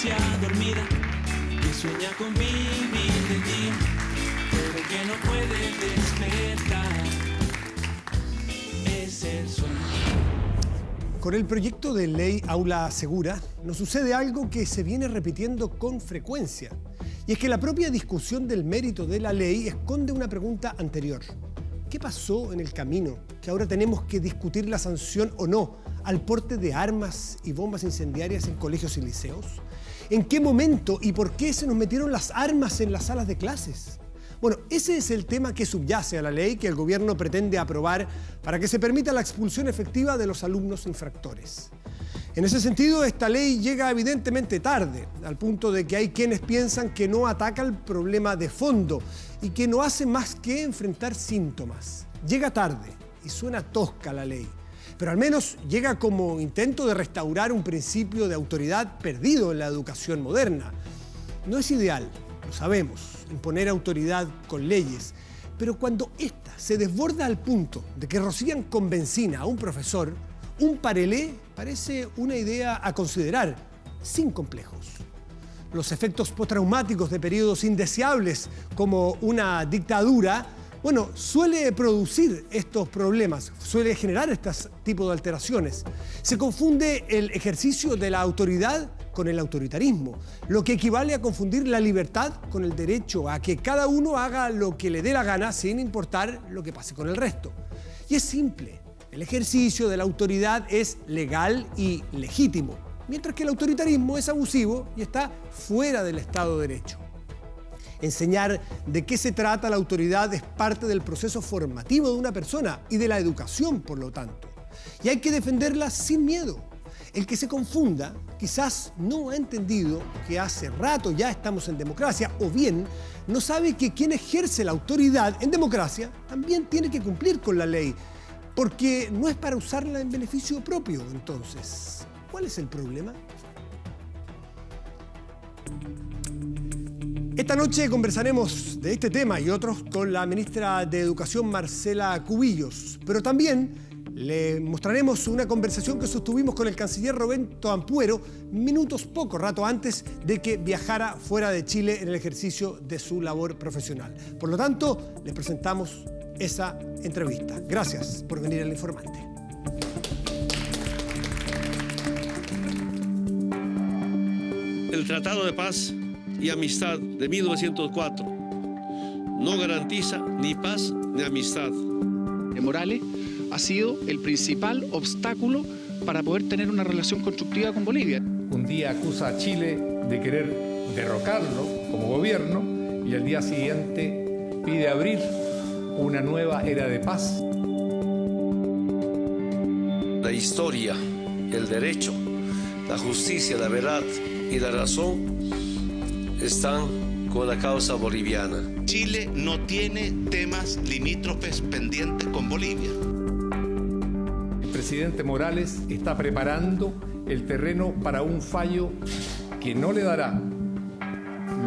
provincia dormida que sueña con vivir de día, pero que no puede despertar. Es el sueño. Con el proyecto de ley Aula Segura nos sucede algo que se viene repitiendo con frecuencia. Y es que la propia discusión del mérito de la ley esconde una pregunta anterior. ¿Qué pasó en el camino que ahora tenemos que discutir la sanción o no al porte de armas y bombas incendiarias en colegios y liceos? ¿En qué momento y por qué se nos metieron las armas en las salas de clases? Bueno, ese es el tema que subyace a la ley que el gobierno pretende aprobar para que se permita la expulsión efectiva de los alumnos infractores. En ese sentido, esta ley llega evidentemente tarde, al punto de que hay quienes piensan que no ataca el problema de fondo y que no hace más que enfrentar síntomas. Llega tarde y suena tosca la ley, pero al menos llega como intento de restaurar un principio de autoridad perdido en la educación moderna. No es ideal, lo sabemos, imponer autoridad con leyes, pero cuando ésta se desborda al punto de que rocían con benzina a un profesor, un parelé parece una idea a considerar, sin complejos. Los efectos postraumáticos de periodos indeseables como una dictadura, suele producir estos problemas, suele generar este tipo de alteraciones. Se confunde el ejercicio de la autoridad con el autoritarismo, lo que equivale a confundir la libertad con el derecho a que cada uno haga lo que le dé la gana sin importar lo que pase con el resto. Y es simple. El ejercicio de la autoridad es legal y legítimo, mientras que el autoritarismo es abusivo y está fuera del Estado de Derecho. Enseñar de qué se trata la autoridad es parte del proceso formativo de una persona y de la educación, por lo tanto. Y hay que defenderla sin miedo. El que se confunda quizás no ha entendido que hace rato ya estamos en democracia, o bien no sabe que quien ejerce la autoridad en democracia también tiene que cumplir con la ley, porque no es para usarla en beneficio propio. Entonces, ¿cuál es el problema? Esta noche conversaremos de este tema y otros con la ministra de Educación, Marcela Cubillos, pero también le mostraremos una conversación que sostuvimos con el canciller Roberto Ampuero poco rato antes de que viajara fuera de Chile en el ejercicio de su labor profesional. Por lo tanto, les presentamos esa entrevista. Gracias por venir al Informante. El Tratado de Paz y Amistad de 1904 no garantiza ni paz ni amistad. Morales ha sido el principal obstáculo para poder tener una relación constructiva con Bolivia. Un día acusa a Chile de querer derrocarlo como gobierno y al día siguiente pide abrir una nueva era de paz. La historia, el derecho, la justicia, la verdad y la razón están con la causa boliviana. Chile no tiene temas limítrofes pendientes con Bolivia. El presidente Morales está preparando el terreno para un fallo que no le dará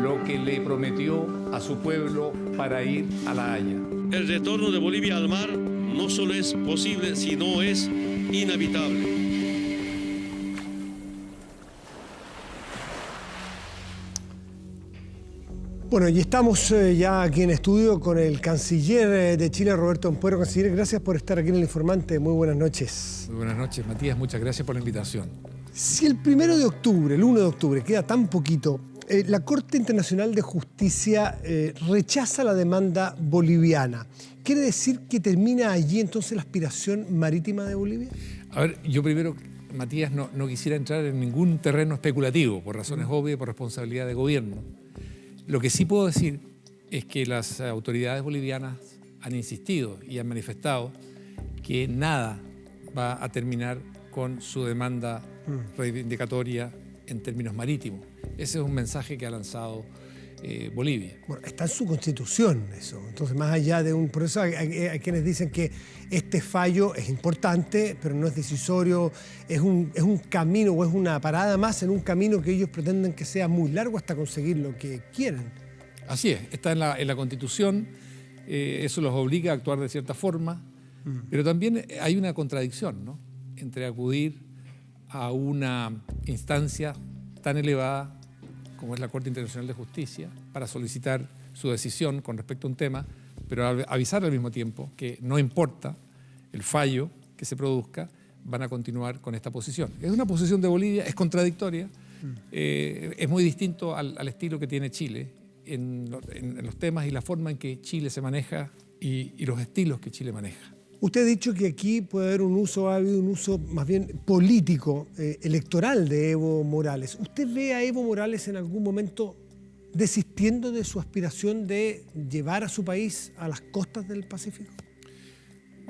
lo que le prometió a su pueblo para ir a La Haya. El retorno de Bolivia al mar no solo es posible, sino es inevitable. Bueno, y estamos ya aquí en estudio con el canciller de Chile, Roberto Ampuero. Canciller, gracias por estar aquí en El Informante. Muy buenas noches. Muy buenas noches, Matías. Muchas gracias por la invitación. Si el 1 de octubre, el 1 de octubre, queda tan poquito, la Corte Internacional de Justicia rechaza la demanda boliviana. ¿Quiere decir que termina allí entonces la aspiración marítima de Bolivia? A ver, yo primero, Matías, no quisiera entrar en ningún terreno especulativo, por razones obvias y por responsabilidad de gobierno. Lo que sí puedo decir es que las autoridades bolivianas han insistido y han manifestado que nada va a terminar con su demanda reivindicatoria en términos marítimos. Ese es un mensaje que ha lanzado Bolivia. Bueno, está en su constitución eso. Entonces, más allá de un... Por eso hay quienes dicen que este fallo es importante, pero no es decisorio, es un camino o es una parada más en un camino que ellos pretenden que sea muy largo hasta conseguir lo que quieren. Así es, está en la Constitución, eso los obliga a actuar de cierta forma, pero también hay una contradicción, ¿no?, entre acudir a una instancia tan elevada como es la Corte Internacional de Justicia, para solicitar su decisión con respecto a un tema, pero avisar al mismo tiempo que no importa el fallo que se produzca, van a continuar con esta posición. Es una posición de Bolivia, es contradictoria, es muy distinto al estilo que tiene Chile en los temas y la forma en que Chile se maneja y los estilos que Chile maneja. Usted ha dicho que aquí puede haber ha habido un uso más bien político, electoral de Evo Morales. ¿Usted ve a Evo Morales en algún momento desistiendo de su aspiración de llevar a su país a las costas del Pacífico?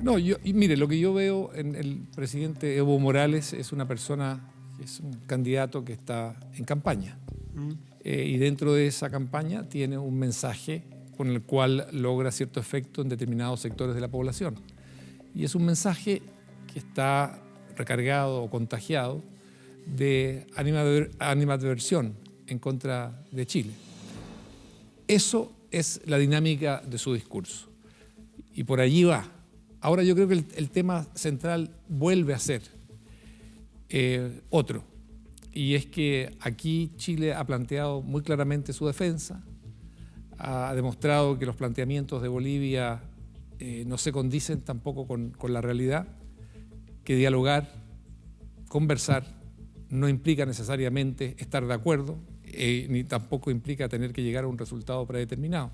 No, mire, lo que yo veo en el presidente Evo Morales es una persona, es un candidato que está en campaña. Y dentro de esa campaña tiene un mensaje con el cual logra cierto efecto en determinados sectores de la población. Y es un mensaje que está recargado o contagiado de animadversión en contra de Chile. Eso es la dinámica de su discurso. Y por allí va. Ahora yo creo que el tema central vuelve a ser otro. Y es que aquí Chile ha planteado muy claramente su defensa, ha demostrado que los planteamientos de Bolivia no se condicen tampoco con la realidad, que dialogar, conversar, no implica necesariamente estar de acuerdo, ni tampoco implica tener que llegar a un resultado predeterminado.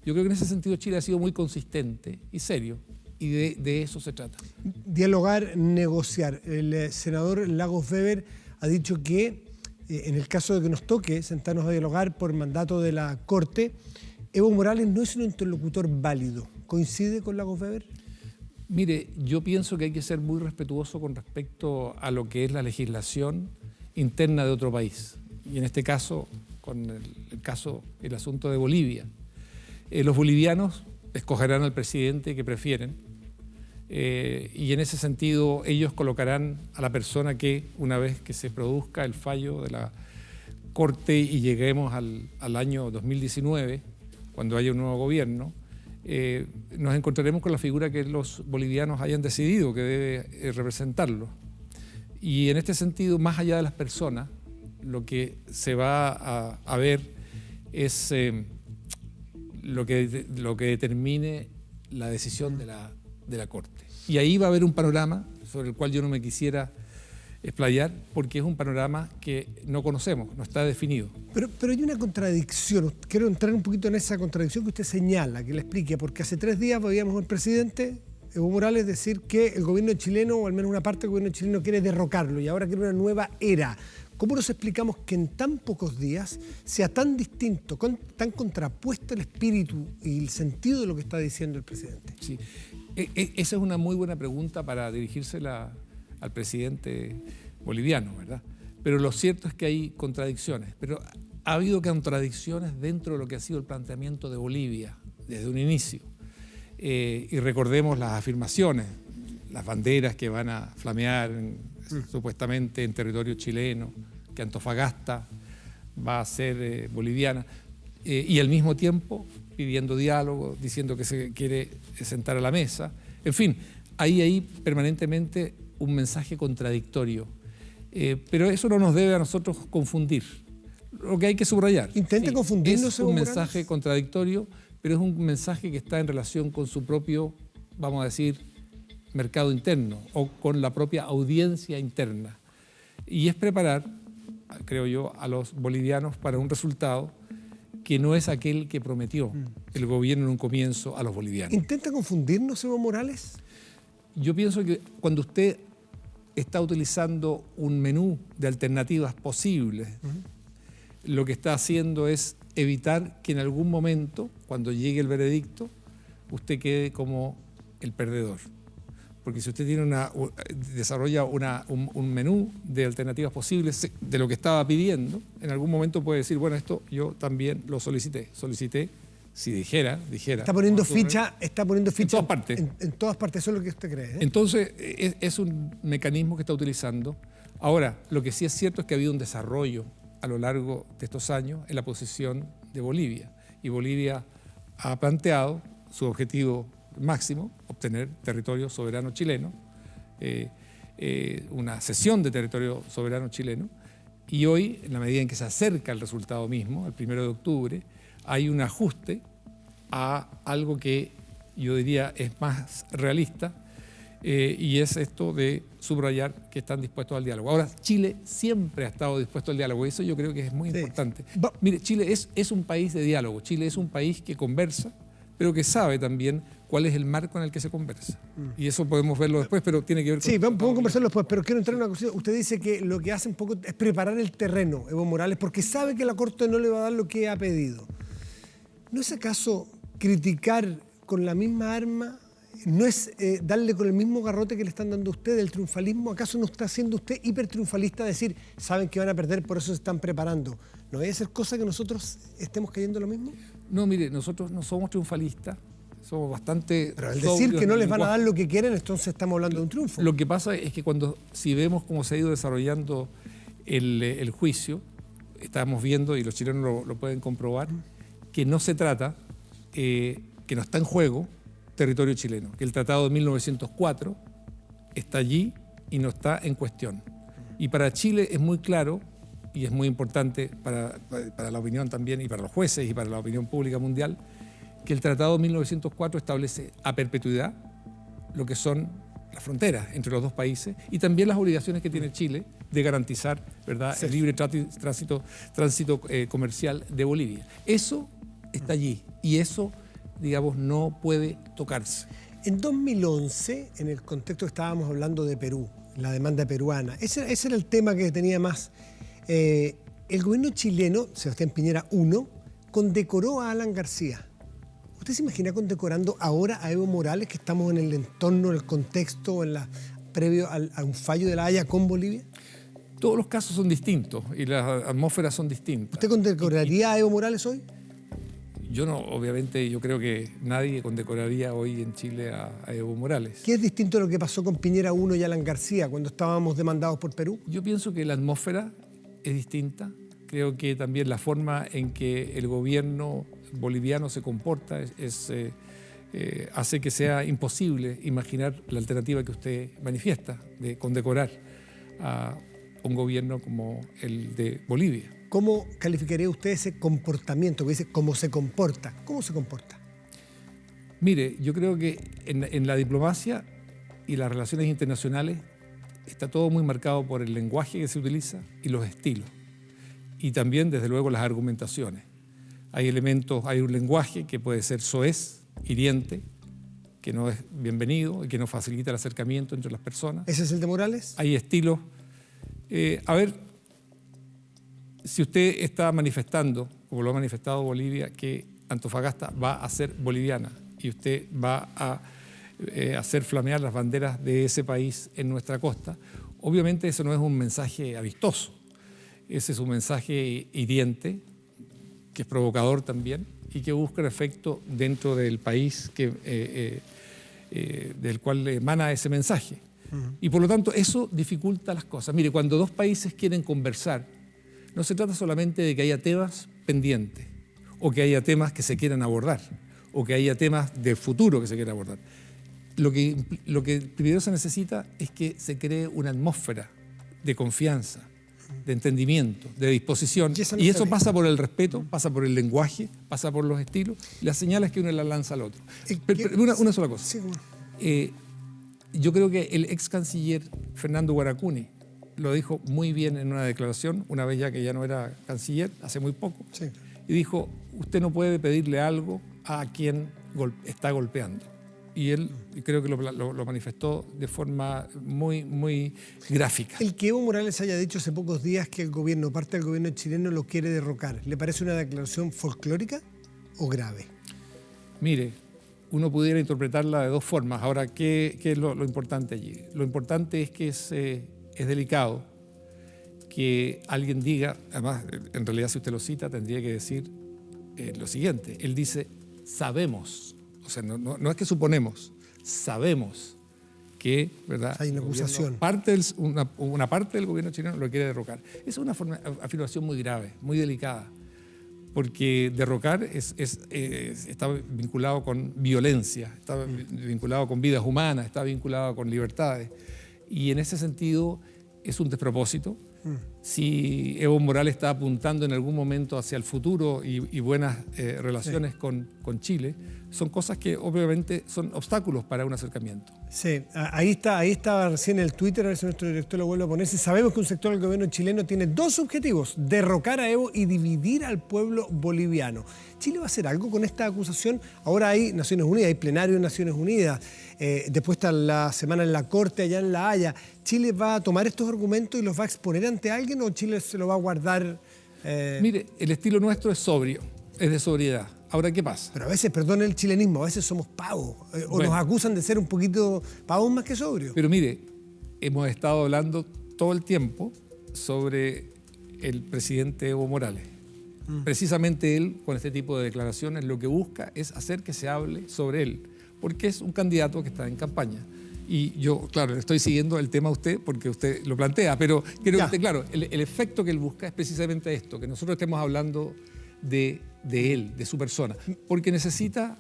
Yo creo que en ese sentido Chile ha sido muy consistente y serio, y de eso se trata. Dialogar, negociar. El senador Lagos Weber ha dicho que en el caso de que nos toque sentarnos a dialogar por mandato de la Corte, Evo Morales no es un interlocutor válido. ¿Coincide con Lagos Weber? Mire, yo pienso que hay que ser muy respetuoso con respecto a lo que es la legislación interna de otro país. Y en este caso, con el asunto de Bolivia. Los bolivianos escogerán al presidente que prefieren y en ese sentido ellos colocarán a la persona que, una vez que se produzca el fallo de la Corte y lleguemos al año 2019, cuando haya un nuevo gobierno, nos encontraremos con la figura que los bolivianos hayan decidido que debe representarlo. Y en este sentido, más allá de las personas, lo que se va a ver es lo que determine la decisión de la Corte. Y ahí va a haber un panorama sobre el cual yo no me quisiera explayar, porque es un panorama que no conocemos, no está definido. Pero hay una contradicción. Quiero entrar un poquito en esa contradicción que usted señala, que le explique, porque hace 3 días veíamos al presidente Evo Morales decir que el gobierno chileno, o al menos una parte del gobierno chileno, quiere derrocarlo y ahora quiere una nueva era. ¿Cómo nos explicamos que en tan pocos días sea tan distinto, tan contrapuesto el espíritu y el sentido de lo que está diciendo el presidente? Sí, esa es una muy buena pregunta para dirigírsela al presidente boliviano, ¿verdad? Pero lo cierto es que hay contradicciones, pero ha habido contradicciones dentro de lo que ha sido el planteamiento de Bolivia desde un inicio. Y recordemos las afirmaciones, las banderas que van a flamear supuestamente en territorio chileno, que Antofagasta va a ser boliviana, y al mismo tiempo pidiendo diálogo, diciendo que se quiere sentar a la mesa. En fin, hay permanentemente un mensaje contradictorio, pero eso no nos debe a nosotros confundir. Lo que hay que subrayar. Intente confundirnos. Es un mensaje contradictorio, pero es un mensaje que está en relación con su propio, vamos a decir, mercado interno o con la propia audiencia interna. Y es preparar, creo yo, a los bolivianos para un resultado que no es aquel que prometió el gobierno en un comienzo a los bolivianos. ¿Intenta confundirnos, Evo Morales? Yo pienso que cuando usted está utilizando un menú de alternativas posibles, lo que está haciendo es evitar que en algún momento, cuando llegue el veredicto, usted quede como el perdedor. Porque si usted desarrolla un menú de alternativas posibles de lo que estaba pidiendo, en algún momento puede decir, bueno, esto yo también lo solicité. Si dijera. Está poniendo ficha en todas partes. En todas partes, eso es lo que usted cree. Entonces, es un mecanismo que está utilizando. Ahora, lo que sí es cierto es que ha habido un desarrollo a lo largo de estos años en la posición de Bolivia. Y Bolivia ha planteado su objetivo máximo, obtener territorio soberano chileno, una cesión de territorio soberano chileno, Y hoy, en la medida en que se acerca el resultado mismo, el 1 de octubre, hay un ajuste a algo que yo diría es más realista, y es esto de subrayar que están dispuestos al diálogo. Ahora, Chile siempre ha estado dispuesto al diálogo, y eso yo creo que es muy importante. Mire, Chile es un país de diálogo, Chile es un país que conversa, pero que sabe también cuál es el marco en el que se conversa. Y eso podemos verlo después, pero tiene que ver con... Sí, podemos conversarlo después, pero quiero entrar en una cuestión. Usted dice que lo que hace un poco es preparar el terreno, Evo Morales, porque sabe que la Corte no le va a dar lo que ha pedido. ¿No es acaso criticar con la misma arma? ¿No es darle con el mismo garrote que le están dando a usted el triunfalismo? ¿Acaso no está siendo usted hipertriunfalista decir, saben que van a perder, por eso se están preparando? ¿No vaya a ser cosa que nosotros estemos cayendo lo mismo? No, mire, nosotros no somos triunfalistas, somos bastante... Pero al decir que no les van a dar lo que quieren, entonces estamos hablando de un triunfo. Lo que pasa es que si vemos cómo se ha ido desarrollando el juicio, estamos viendo, y los chilenos lo pueden comprobar, que no se trata, que no está en juego territorio chileno, que el Tratado de 1904 está allí y no está en cuestión. Y para Chile es muy claro, y es muy importante para la opinión también, y para los jueces y para la opinión pública mundial, que el Tratado de 1904 establece a perpetuidad lo que son las fronteras entre los dos países y también las obligaciones que tiene Chile de garantizar, ¿verdad?, el libre tránsito comercial de Bolivia. Eso está allí y eso, digamos, no puede tocarse. En 2011, en el contexto que estábamos hablando de Perú, la demanda peruana, ese era el tema que tenía más. El gobierno chileno, Sebastián Piñera I, condecoró a Alan García. ¿Usted se imagina condecorando ahora a Evo Morales, que estamos en el entorno, en el contexto, previo a un fallo de La Haya con Bolivia? Todos los casos son distintos y las atmósferas son distintas. ¿Usted condecoraría a Evo Morales hoy? Yo no, obviamente, yo creo que nadie condecoraría hoy en Chile a Evo Morales. ¿Qué es distinto a lo que pasó con Piñera I y Alan García cuando estábamos demandados por Perú? Yo pienso que la atmósfera es distinta. Creo que también la forma en que el gobierno boliviano se comporta hace que sea imposible imaginar la alternativa que usted manifiesta de condecorar a un gobierno como el de Bolivia. ¿Cómo calificaría usted ese comportamiento que dice cómo se comporta? ¿Cómo se comporta? Mire, yo creo que en la diplomacia y las relaciones internacionales está todo muy marcado por el lenguaje que se utiliza y los estilos. Y también, desde luego, las argumentaciones. Hay un lenguaje que puede ser soez, hiriente, que no es bienvenido y que no facilita el acercamiento entre las personas. ¿Ese es el de Morales? Hay estilos. A ver, si usted está manifestando, como lo ha manifestado Bolivia, que Antofagasta va a ser boliviana y usted va a hacer flamear las banderas de ese país en nuestra costa, obviamente eso no es un mensaje amistoso. Ese es un mensaje hiriente, que es provocador también y que busca el efecto dentro del país del cual emana ese mensaje. Y por lo tanto eso dificulta las cosas. Mire, cuando dos países quieren conversar, no se trata solamente de que haya temas pendientes o que haya temas que se quieran abordar o que haya temas del futuro que se quieran abordar. Lo que primero se necesita es que se cree una atmósfera de confianza, de entendimiento, de disposición. Y eso pasa por el respeto, pasa por el lenguaje, pasa por los estilos y las señales que uno le lanza al otro. Una sola cosa. Sí, bueno. Yo creo que el ex canciller Fernando Guaracuni lo dijo muy bien en una declaración, una vez ya que ya no era canciller, hace muy poco, Sí. y dijo, usted no puede pedirle algo a quien está golpeando. Y él creo que lo manifestó de forma muy, muy gráfica. El que Evo Morales haya dicho hace pocos días que el gobierno, parte del gobierno chileno, lo quiere derrocar, ¿le parece una declaración folclórica o grave? Mire, uno pudiera interpretarla de dos formas. Ahora, ¿qué es lo importante allí? Lo importante es que es delicado que alguien diga, además, en realidad si usted lo cita, tendría que decir lo siguiente. Él dice, sabemos. O sea, no es que suponemos, sabemos que, ¿verdad?, hay una acusación. Una parte del gobierno chileno lo quiere derrocar. Esa es una afirmación muy grave, muy delicada, porque derrocar está vinculado con violencia, está vinculado con vidas humanas, está vinculado con libertades. Y en ese sentido es un despropósito si Evo Morales está apuntando en algún momento hacia el futuro y buenas relaciones con Chile, son cosas que obviamente son obstáculos para un acercamiento. Sí, ahí estaba recién el Twitter, a ver si nuestro director lo vuelve a poner. Sabemos que un sector del gobierno chileno tiene dos objetivos: derrocar a Evo y dividir al pueblo boliviano. ¿Chile va a hacer algo con esta acusación? Ahora hay Naciones Unidas, hay plenario de Naciones Unidas, después está la semana en la Corte allá en La Haya. ¿Chile va a tomar estos argumentos y los va a exponer ante alguien o Chile se lo va a guardar? Mire, el estilo nuestro es sobrio, es de sobriedad. Ahora, ¿qué pasa? Pero a veces, perdón el chilenismo, a veces somos pavos, o Bueno, nos acusan de ser un poquito pavos más que sobrios. Pero mire, hemos estado hablando todo el tiempo sobre el presidente Evo Morales. Precisamente él, con este tipo de declaraciones, lo que busca es hacer que se hable sobre él, porque es un candidato que está en campaña. Y yo, claro, le estoy siguiendo el tema a usted porque usted lo plantea, pero creo que usted, claro, el efecto que él busca es precisamente esto, que nosotros estemos hablando de él, de su persona, porque necesita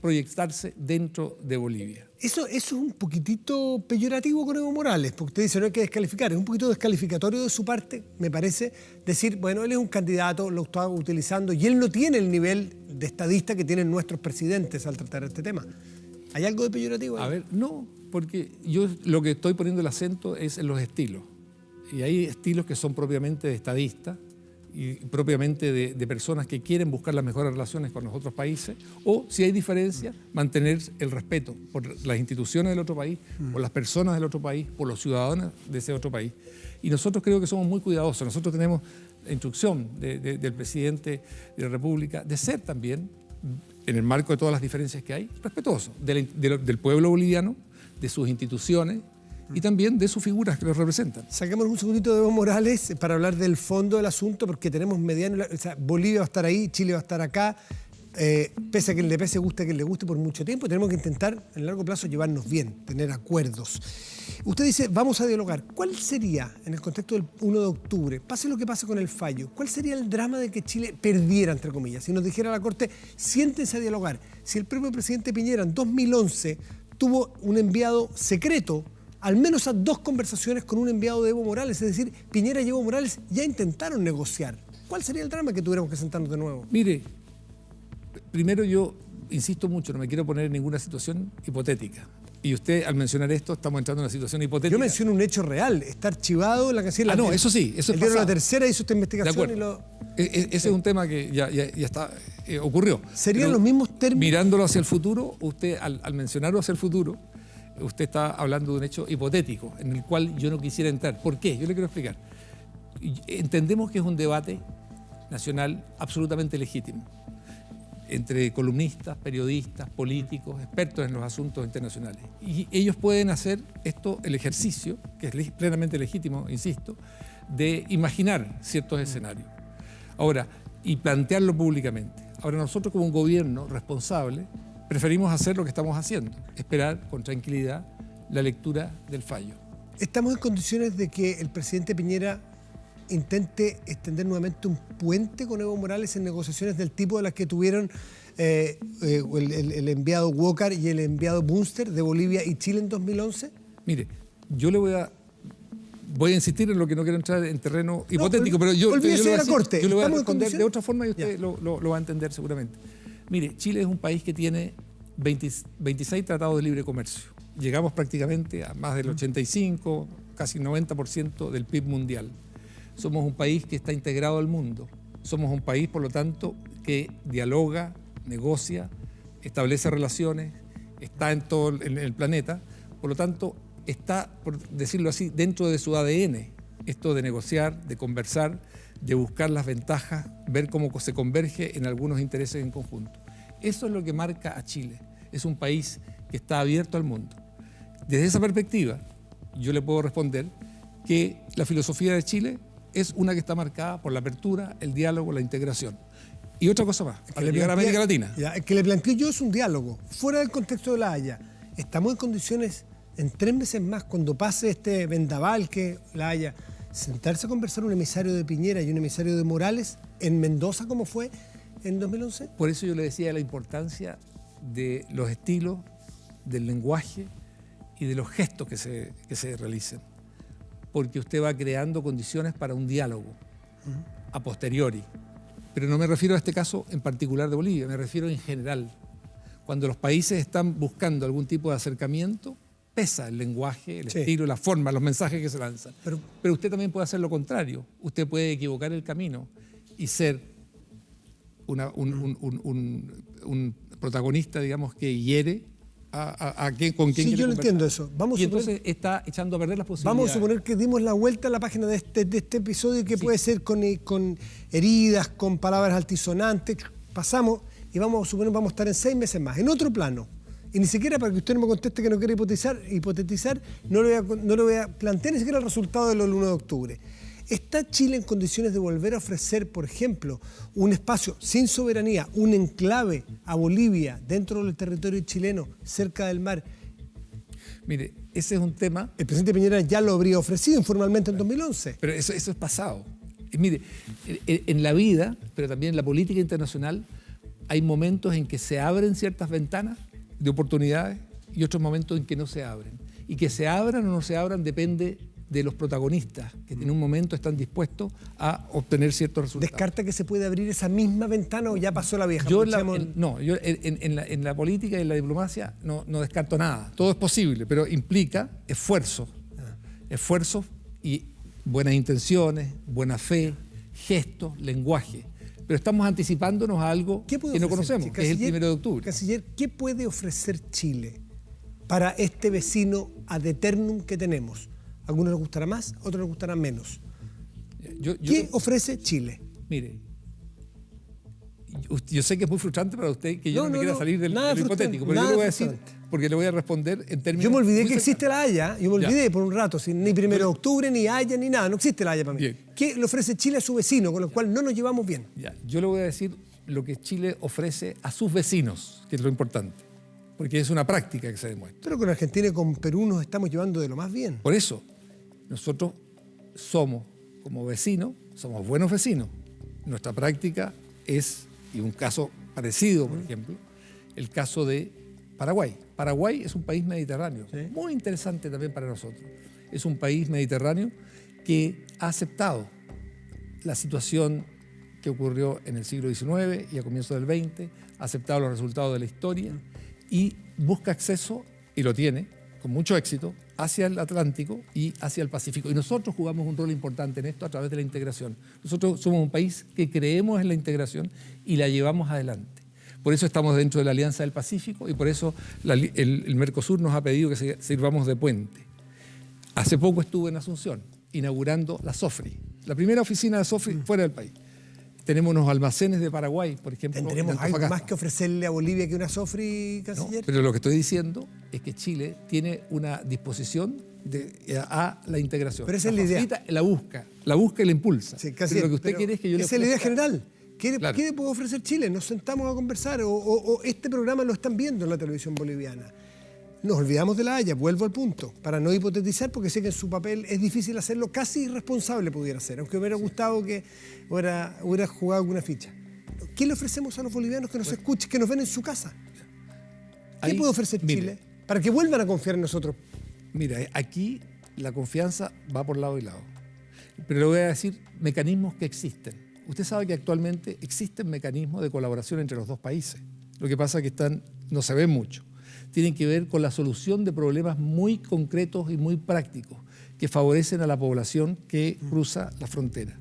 proyectarse dentro de Bolivia. Eso es un poquitito peyorativo con Evo Morales, porque usted dice no hay que descalificar, es un poquito descalificatorio de su parte, me parece, decir, bueno, él es un candidato, lo está utilizando y él no tiene el nivel de estadista que tienen nuestros presidentes al tratar este tema. ¿Hay algo de peyorativo ahí? A ver, no, porque yo lo que estoy poniendo el acento es en los estilos. Y hay estilos que son propiamente de estadistas y propiamente de personas que quieren buscar las mejores relaciones con los otros países, o si hay diferencias, mantener el respeto por las instituciones del otro país, por las personas del otro país, por los ciudadanos de ese otro país. Y nosotros creo que somos muy cuidadosos. Nosotros tenemos la instrucción del presidente de la República de ser también, en el marco de todas las diferencias que hay, respetuoso del pueblo boliviano, de sus instituciones y también de sus figuras que los representan. Saquemos un segundito de Evo Morales para hablar del fondo del asunto, porque tenemos mediano, o sea, Bolivia va a estar ahí, Chile va a estar acá, pese a que el DP se guste, que le guste por mucho tiempo, tenemos que intentar en largo plazo llevarnos bien, tener acuerdos. Usted dice, vamos a dialogar. ¿Cuál sería, en el contexto del 1 de octubre, pase lo que pase con el fallo, cuál sería el drama de que Chile perdiera, entre comillas? Si nos dijera la Corte, siéntense a dialogar. Si el propio presidente Piñera en 2011 tuvo un enviado secreto, al menos a 2 conversaciones con un enviado de Evo Morales, es decir, Piñera y Evo Morales ya intentaron negociar. ¿Cuál sería el drama que tuviéramos que sentarnos de nuevo? Mire, primero yo insisto mucho, no me quiero poner en ninguna situación hipotética. Y usted, al mencionar esto, estamos entrando en una situación hipotética. Yo menciono un hecho real, está archivado en la Cancillería. No, eso sí, eso es pasado. La pasado. Tercera hizo esta investigación De y acuerdo. lo... Ese es un tema que ya está, ocurrió. ¿Serían Pero los mismos términos? mirándolo hacia el futuro, usted, al mencionarlo hacia el futuro, usted está hablando de un hecho hipotético en el cual yo no quisiera entrar. ¿Por qué? Yo le quiero explicar. Entendemos que es un debate nacional absolutamente legítimo entre columnistas, periodistas, políticos, expertos en los asuntos internacionales. Y ellos pueden hacer esto, el ejercicio, que es plenamente legítimo, insisto, de imaginar ciertos escenarios. Ahora, y plantearlo públicamente. Ahora, nosotros como un gobierno responsable preferimos hacer lo que estamos haciendo, esperar con tranquilidad la lectura del fallo. ¿Estamos en condiciones de que el presidente Piñera intente extender nuevamente un puente con Evo Morales en negociaciones del tipo de las que tuvieron el enviado Walker y el enviado Bunster de Bolivia y Chile en 2011? Mire, yo le voy a insistir en lo que no quiero entrar en terreno hipotético, pero yo le voy a responder de otra forma y usted lo va a entender seguramente. Mire, Chile es un país que tiene 26 tratados de libre comercio. Llegamos prácticamente a más del 85, casi 90% del PIB mundial. Somos un país que está integrado al mundo. Somos un país, por lo tanto, que dialoga, negocia, establece relaciones, está en todo el planeta. Por lo tanto, está, por decirlo así, dentro de su ADN. Esto de negociar, de conversar, de buscar las ventajas, ver cómo se converge en algunos intereses en conjunto. Eso es lo que marca a Chile. Es un país que está abierto al mundo. Desde esa perspectiva, yo le puedo responder que la filosofía de Chile es una que está marcada por la apertura, el diálogo, la integración. Y otra cosa más, para llegar a América Latina. El que le planteo yo es un diálogo, fuera del contexto de La Haya. ¿Estamos en condiciones, en 3 meses más, cuando pase este vendaval que La Haya, sentarse a conversar un emisario de Piñera y un emisario de Morales en Mendoza, como fue en 2011? Por eso yo le decía la importancia de los estilos, del lenguaje y de los gestos que se realicen. porque usted va creando condiciones para un diálogo a posteriori. Pero no me refiero a este caso en particular de Bolivia, me refiero en general. Cuando los países están buscando algún tipo de acercamiento, pesa el lenguaje, el estilo, la forma, los mensajes que se lanzan. Pero usted también puede hacer lo contrario. Usted puede equivocar el camino y ser un protagonista, digamos, que hiere con quien sí, yo lo entiendo eso. Entonces está echando a perder las posibilidades. Vamos a suponer que dimos la vuelta a la página de este episodio, que puede ser con heridas, con palabras altisonantes. Pasamos y vamos a suponer vamos a estar en 6 meses más, en otro plano. Y ni siquiera, para que usted no me conteste que no quiere hipotetizar, no le voy a plantear ni siquiera el resultado del 1 de octubre. ¿Está Chile en condiciones de volver a ofrecer, por ejemplo, un espacio sin soberanía, un enclave a Bolivia dentro del territorio chileno, cerca del mar? Mire, ese es un tema... El presidente Piñera ya lo habría ofrecido informalmente en 2011. Pero eso es pasado. Mire, en la vida, pero también en la política internacional, hay momentos en que se abren ciertas ventanas de oportunidades y otros momentos en que no se abren. Y que se abran o no se abran depende de los protagonistas, que en un momento están dispuestos a obtener ciertos resultados. ¿Descarta que se puede abrir esa misma ventana o ya pasó la vieja? Yo en la política y en la diplomacia no descarto nada. Todo es posible, pero implica esfuerzo. Esfuerzo y buenas intenciones, buena fe, gestos, lenguaje. Pero estamos anticipándonos a algo que no conocemos, que es el 1 de octubre. Canciller, ¿qué puede ofrecer Chile para este vecino ad eternum que tenemos? A algunos les gustará más, a otros les gustará menos. ¿Qué ofrece Chile? Mire, yo sé que es muy frustrante para usted que yo no me quiera salir del hipotético, pero yo le voy a decir, porque le voy a responder en términos... Yo me olvidé que existe la Haya, yo me olvidé por un rato, sin ni 1 de octubre, ni Haya, ni nada, no existe la Haya para mí. Bien. ¿Qué le ofrece Chile a su vecino, con el cual no nos llevamos bien? Yo le voy a decir lo que Chile ofrece a sus vecinos, que es lo importante, porque es una práctica que se demuestra. Pero con Argentina y con Perú nos estamos llevando de lo más bien. Por eso, nosotros somos, como vecinos, somos buenos vecinos. Nuestra práctica es, y un caso parecido, por ejemplo, el caso de Paraguay. Paraguay es un país mediterráneo, muy interesante también para nosotros. Es un país mediterráneo que ha aceptado la situación que ocurrió en el siglo XIX y a comienzos del XX, ha aceptado los resultados de la historia y busca acceso, y lo tiene, con mucho éxito, hacia el Atlántico y hacia el Pacífico. Y nosotros jugamos un rol importante en esto a través de la integración. Nosotros somos un país que creemos en la integración y la llevamos adelante. Por eso estamos dentro de la Alianza del Pacífico y por eso el Mercosur nos ha pedido que sirvamos de puente. Hace poco estuve en Asunción, inaugurando la SOFRI, la primera oficina de SOFRI fuera del país. Tenemos unos almacenes de Paraguay, por ejemplo. ¿Tendremos algo más que ofrecerle a Bolivia que una SOFRI, canciller? No, pero lo que estoy diciendo es que Chile tiene una disposición a la integración. Pero esa es la idea. La busca y la impulsa. Sí, pero lo que usted quiere es que yo le ofrezca. Esa es la idea general. Claro. ¿Qué puede ofrecer Chile? Nos sentamos a conversar o este programa lo están viendo en la televisión boliviana. Nos olvidamos de la Haya, vuelvo al punto, para no hipotetizar, porque sé que en su papel es difícil hacerlo, casi irresponsable pudiera ser, aunque me hubiera gustado que hubiera jugado alguna ficha. ¿Qué le ofrecemos a los bolivianos que nos escuchen, que nos ven en su casa? ¿Qué puede ofrecer Chile para que vuelvan a confiar en nosotros? Mira, aquí la confianza va por lado y lado. Pero le voy a decir mecanismos que existen. Usted sabe que actualmente existen mecanismos de colaboración entre los dos países. Lo que pasa es que no se ven mucho. Tienen que ver con la solución de problemas muy concretos y muy prácticos que favorecen a la población que cruza la frontera.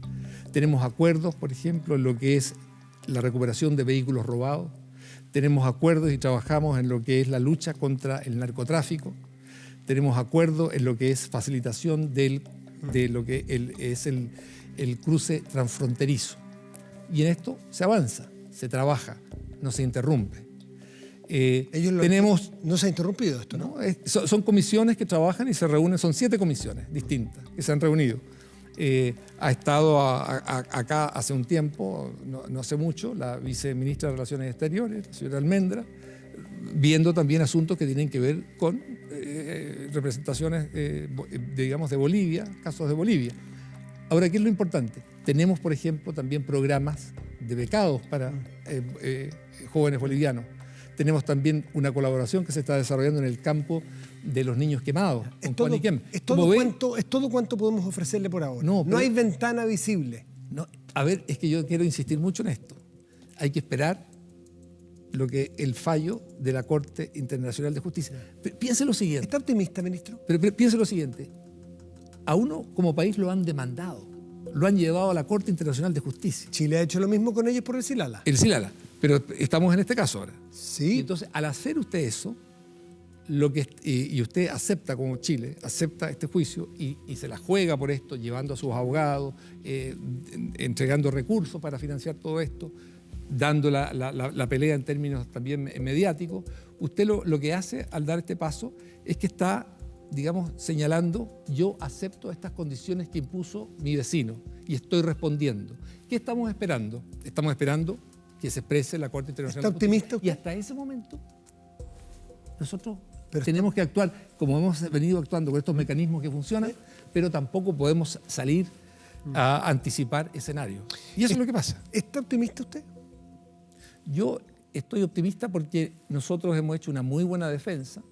Tenemos acuerdos, por ejemplo, en lo que es la recuperación de vehículos robados. Tenemos acuerdos y trabajamos en lo que es la lucha contra el narcotráfico. Tenemos acuerdos en lo que es facilitación de lo que es el cruce transfronterizo. Y en esto se avanza, se trabaja, no se interrumpe. No se ha interrumpido esto, ¿no? Son comisiones que trabajan y se reúnen, son 7 comisiones distintas que se han reunido. Ha estado acá hace un tiempo, no hace mucho, la viceministra de Relaciones Exteriores, la señora Almendra, viendo también asuntos que tienen que ver con representaciones, digamos, de Bolivia, casos de Bolivia. Ahora, ¿qué es lo importante? Tenemos, por ejemplo, también programas de becados para jóvenes bolivianos. Tenemos también una colaboración que se está desarrollando en el campo de los niños quemados. Es con Juaniquem. es todo cuanto podemos ofrecerle por ahora. No, No hay ventana visible. No, a ver, es que yo quiero insistir mucho en esto. Hay que esperar el fallo de la Corte Internacional de Justicia. Piense lo siguiente. ¿Está optimista, ministro? Pero piense lo siguiente. A uno como país lo han demandado. Lo han llevado a la Corte Internacional de Justicia. Chile ha hecho lo mismo con ellos por el Silala. El Silala. Pero estamos en este caso ahora. Sí. Y entonces, al hacer usted eso, y usted acepta como Chile, acepta este juicio y se la juega por esto, llevando a sus abogados, entregando recursos para financiar todo esto, dando la pelea en términos también mediáticos, usted lo que hace al dar este paso es que está, digamos, señalando: yo acepto estas condiciones que impuso mi vecino y estoy respondiendo. ¿Qué estamos esperando? Estamos esperando que se exprese la Corte Internacional ¿Está de Justicia. optimista usted? Y hasta ese momento nosotros tenemos que actuar como hemos venido actuando con estos mecanismos que funcionan, pero tampoco podemos salir a anticipar escenarios. Y eso es lo que pasa. ¿Está optimista usted? Yo estoy optimista porque nosotros hemos hecho una muy buena defensa,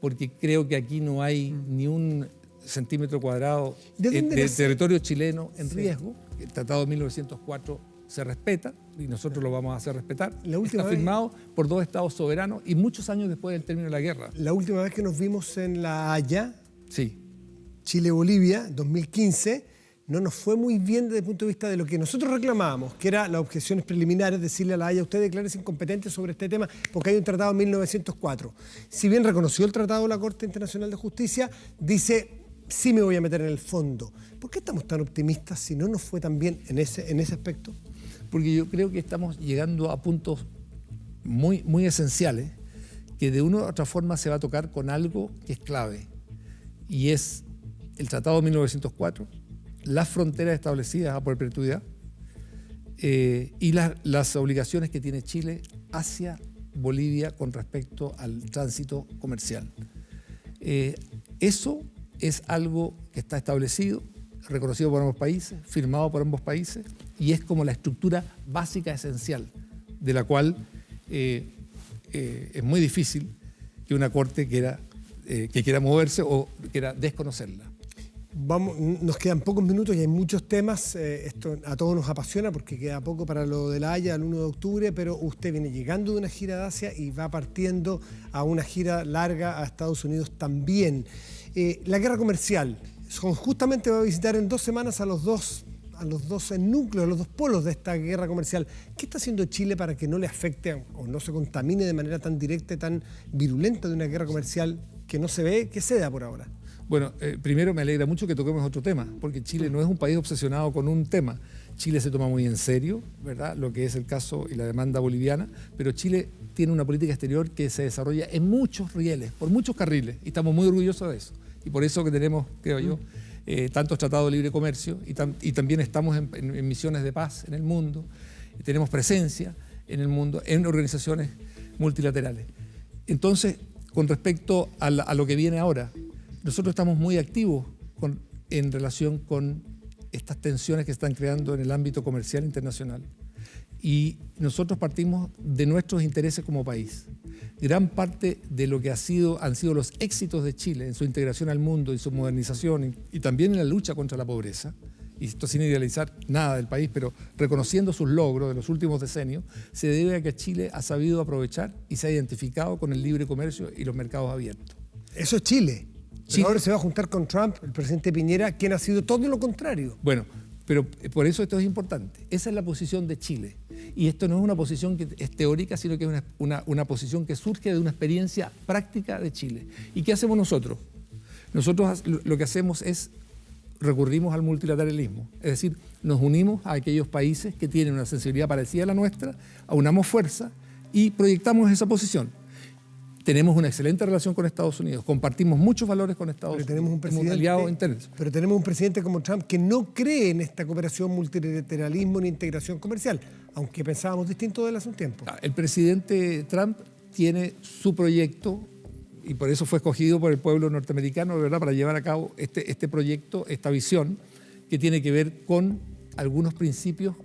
porque creo que aquí no hay ni un centímetro cuadrado de territorio chileno en riesgo. El Tratado de 1904 se respeta y nosotros lo vamos a hacer respetar. Está firmado por 2 estados soberanos y muchos años después del término de la guerra. La última vez que nos vimos en La Haya, sí, Chile-Bolivia, 2015, no nos fue muy bien desde el punto de vista de lo que nosotros reclamábamos, que era las objeciones preliminares, decirle a La Haya: usted declárese incompetente sobre este tema porque hay un tratado en 1904. Si bien reconoció el tratado de la Corte Internacional de Justicia, dice: sí me voy a meter en el fondo. ¿Por qué estamos tan optimistas si no nos fue tan bien en ese aspecto? Porque yo creo que estamos llegando a puntos muy, muy esenciales que de una u otra forma se va a tocar con algo que es clave, y es el Tratado de 1904, las fronteras establecidas a perpetuidad y las obligaciones que tiene Chile hacia Bolivia con respecto al tránsito comercial. Eso es algo que está establecido, reconocido por ambos países, firmado por ambos países, y es como la estructura básica esencial, de la cual es muy difícil que una corte que quiera moverse o quiera desconocerla. Nos quedan pocos minutos y hay muchos temas. Esto a todos nos apasiona porque queda poco para lo de La Haya el 1 de octubre, pero usted viene llegando de una gira de Asia y va partiendo a una gira larga a Estados Unidos también. La guerra comercial, justamente va a visitar en 2 semanas a los dos núcleos, a los 2 polos de esta guerra comercial. ¿Qué está haciendo Chile para que no le afecte o no se contamine de manera tan directa y tan virulenta de una guerra comercial que no se ve que se da por ahora? Bueno, primero me alegra mucho que toquemos otro tema, porque Chile no es un país obsesionado con un tema. Chile se toma muy en serio, ¿verdad?, lo que es el caso y la demanda boliviana, pero Chile tiene una política exterior que se desarrolla en muchos rieles, por muchos carriles, y estamos muy orgullosos de eso. Y por eso que tenemos, creo yo, tantos tratados de libre comercio y también estamos en misiones de paz en el mundo, tenemos presencia en el mundo, en organizaciones multilaterales. Entonces, con respecto a lo que viene ahora, nosotros estamos muy activos en relación con estas tensiones que están creando en el ámbito comercial internacional. Y nosotros partimos de nuestros intereses como país. Gran parte de lo que han sido los éxitos de Chile en su integración al mundo, en su modernización y también en la lucha contra la pobreza, y esto sin idealizar nada del país, pero reconociendo sus logros de los últimos decenios, se debe a que Chile ha sabido aprovechar y se ha identificado con el libre comercio y los mercados abiertos. Eso es Chile. Pero ahora se va a juntar con Trump, el presidente Piñera, quien ha sido todo lo contrario. Bueno, pero por eso esto es importante. Esa es la posición de Chile. Y esto no es una posición que es teórica, sino que es una posición que surge de una experiencia práctica de Chile. ¿Y qué hacemos nosotros? Nosotros lo que hacemos es recurrimos al multilateralismo. Es decir, nos unimos a aquellos países que tienen una sensibilidad parecida a la nuestra, aunamos fuerza y proyectamos esa posición. Tenemos una excelente relación con Estados Unidos, compartimos muchos valores con Estados Unidos, tenemos un aliado interno. Pero tenemos un presidente como Trump que no cree en esta cooperación, multilateralismo ni integración comercial, aunque pensábamos distinto de él hace un tiempo. El presidente Trump tiene su proyecto y por eso fue escogido por el pueblo norteamericano, ¿verdad?, para llevar a cabo este proyecto, esta visión que tiene que ver con algunos principios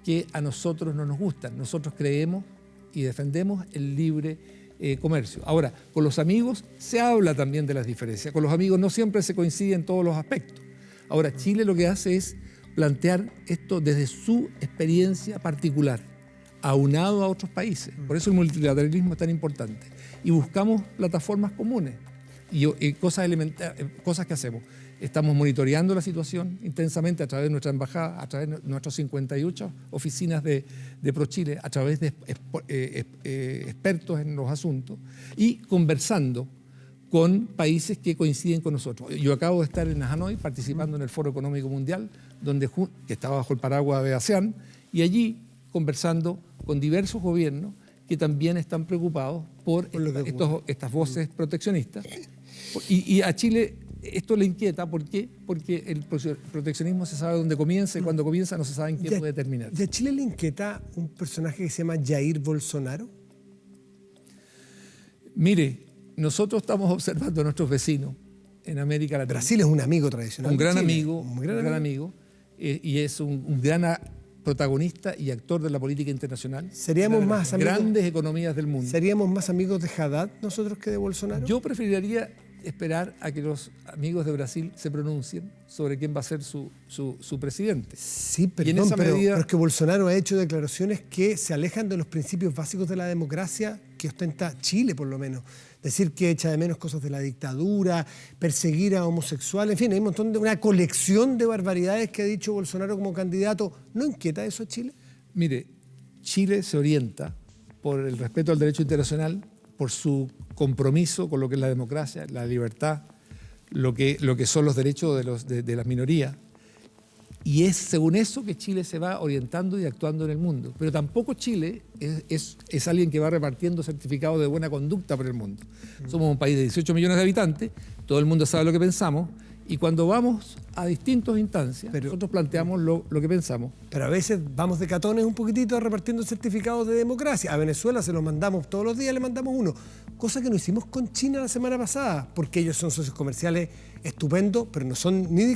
que a nosotros no nos gustan. Nosotros creemos y defendemos el libre comercio. Ahora, con los amigos se habla también de las diferencias. Con los amigos no siempre se coincide en todos los aspectos. Ahora, Chile lo que hace es plantear esto desde su experiencia particular, aunado a otros países. Por eso el multilateralismo es tan importante. Y buscamos plataformas comunes y cosas que hacemos. Estamos monitoreando la situación intensamente a través de nuestra embajada, a través de nuestras 58 oficinas de ProChile, a través de expertos en los asuntos y conversando con países que coinciden con nosotros. Yo acabo de estar en Hanoi participando en el Foro Económico Mundial, que estaba bajo el paraguas de ASEAN, y allí conversando con diversos gobiernos que también están preocupados por estas voces proteccionistas. Y a Chile esto le inquieta, ¿por qué? Porque el proteccionismo se sabe dónde comienza y cuando comienza no se sabe en qué puede terminar. ¿Y a Chile le inquieta un personaje que se llama Jair Bolsonaro? Mire, nosotros estamos observando a nuestros vecinos en América Latina. Brasil es un amigo tradicional. Un gran de Chile. amigo, un gran amigo, y es un gran protagonista y actor de la política internacional. ¿Seríamos más amigos? Grandes economías del mundo. ¿Seríamos más amigos de Haddad nosotros que de Bolsonaro? Yo preferiría esperar a que los amigos de Brasil se pronuncien sobre quién va a ser su presidente. Sí, perdón, pero es que Bolsonaro ha hecho declaraciones que se alejan de los principios básicos de la democracia que ostenta Chile, por lo menos. Decir que echa de menos cosas de la dictadura, perseguir a homosexuales, en fin, hay un montón de una colección de barbaridades que ha dicho Bolsonaro como candidato. ¿No inquieta eso a Chile? Mire, Chile se orienta por el respeto al derecho internacional, por su compromiso con lo que es la democracia, la libertad, lo que son los derechos de las minorías. Y es según eso que Chile se va orientando y actuando en el mundo. Pero tampoco Chile es alguien que va repartiendo certificados de buena conducta por el mundo. Somos un país de 18 millones de habitantes, todo el mundo sabe lo que pensamos, y cuando vamos a distintas instancias, nosotros planteamos lo que pensamos. Pero a veces vamos de catones un poquitito repartiendo certificados de democracia. A Venezuela se los mandamos todos los días, le mandamos uno. Cosa que no hicimos con China la semana pasada, porque ellos son socios comerciales estupendos, pero no son ni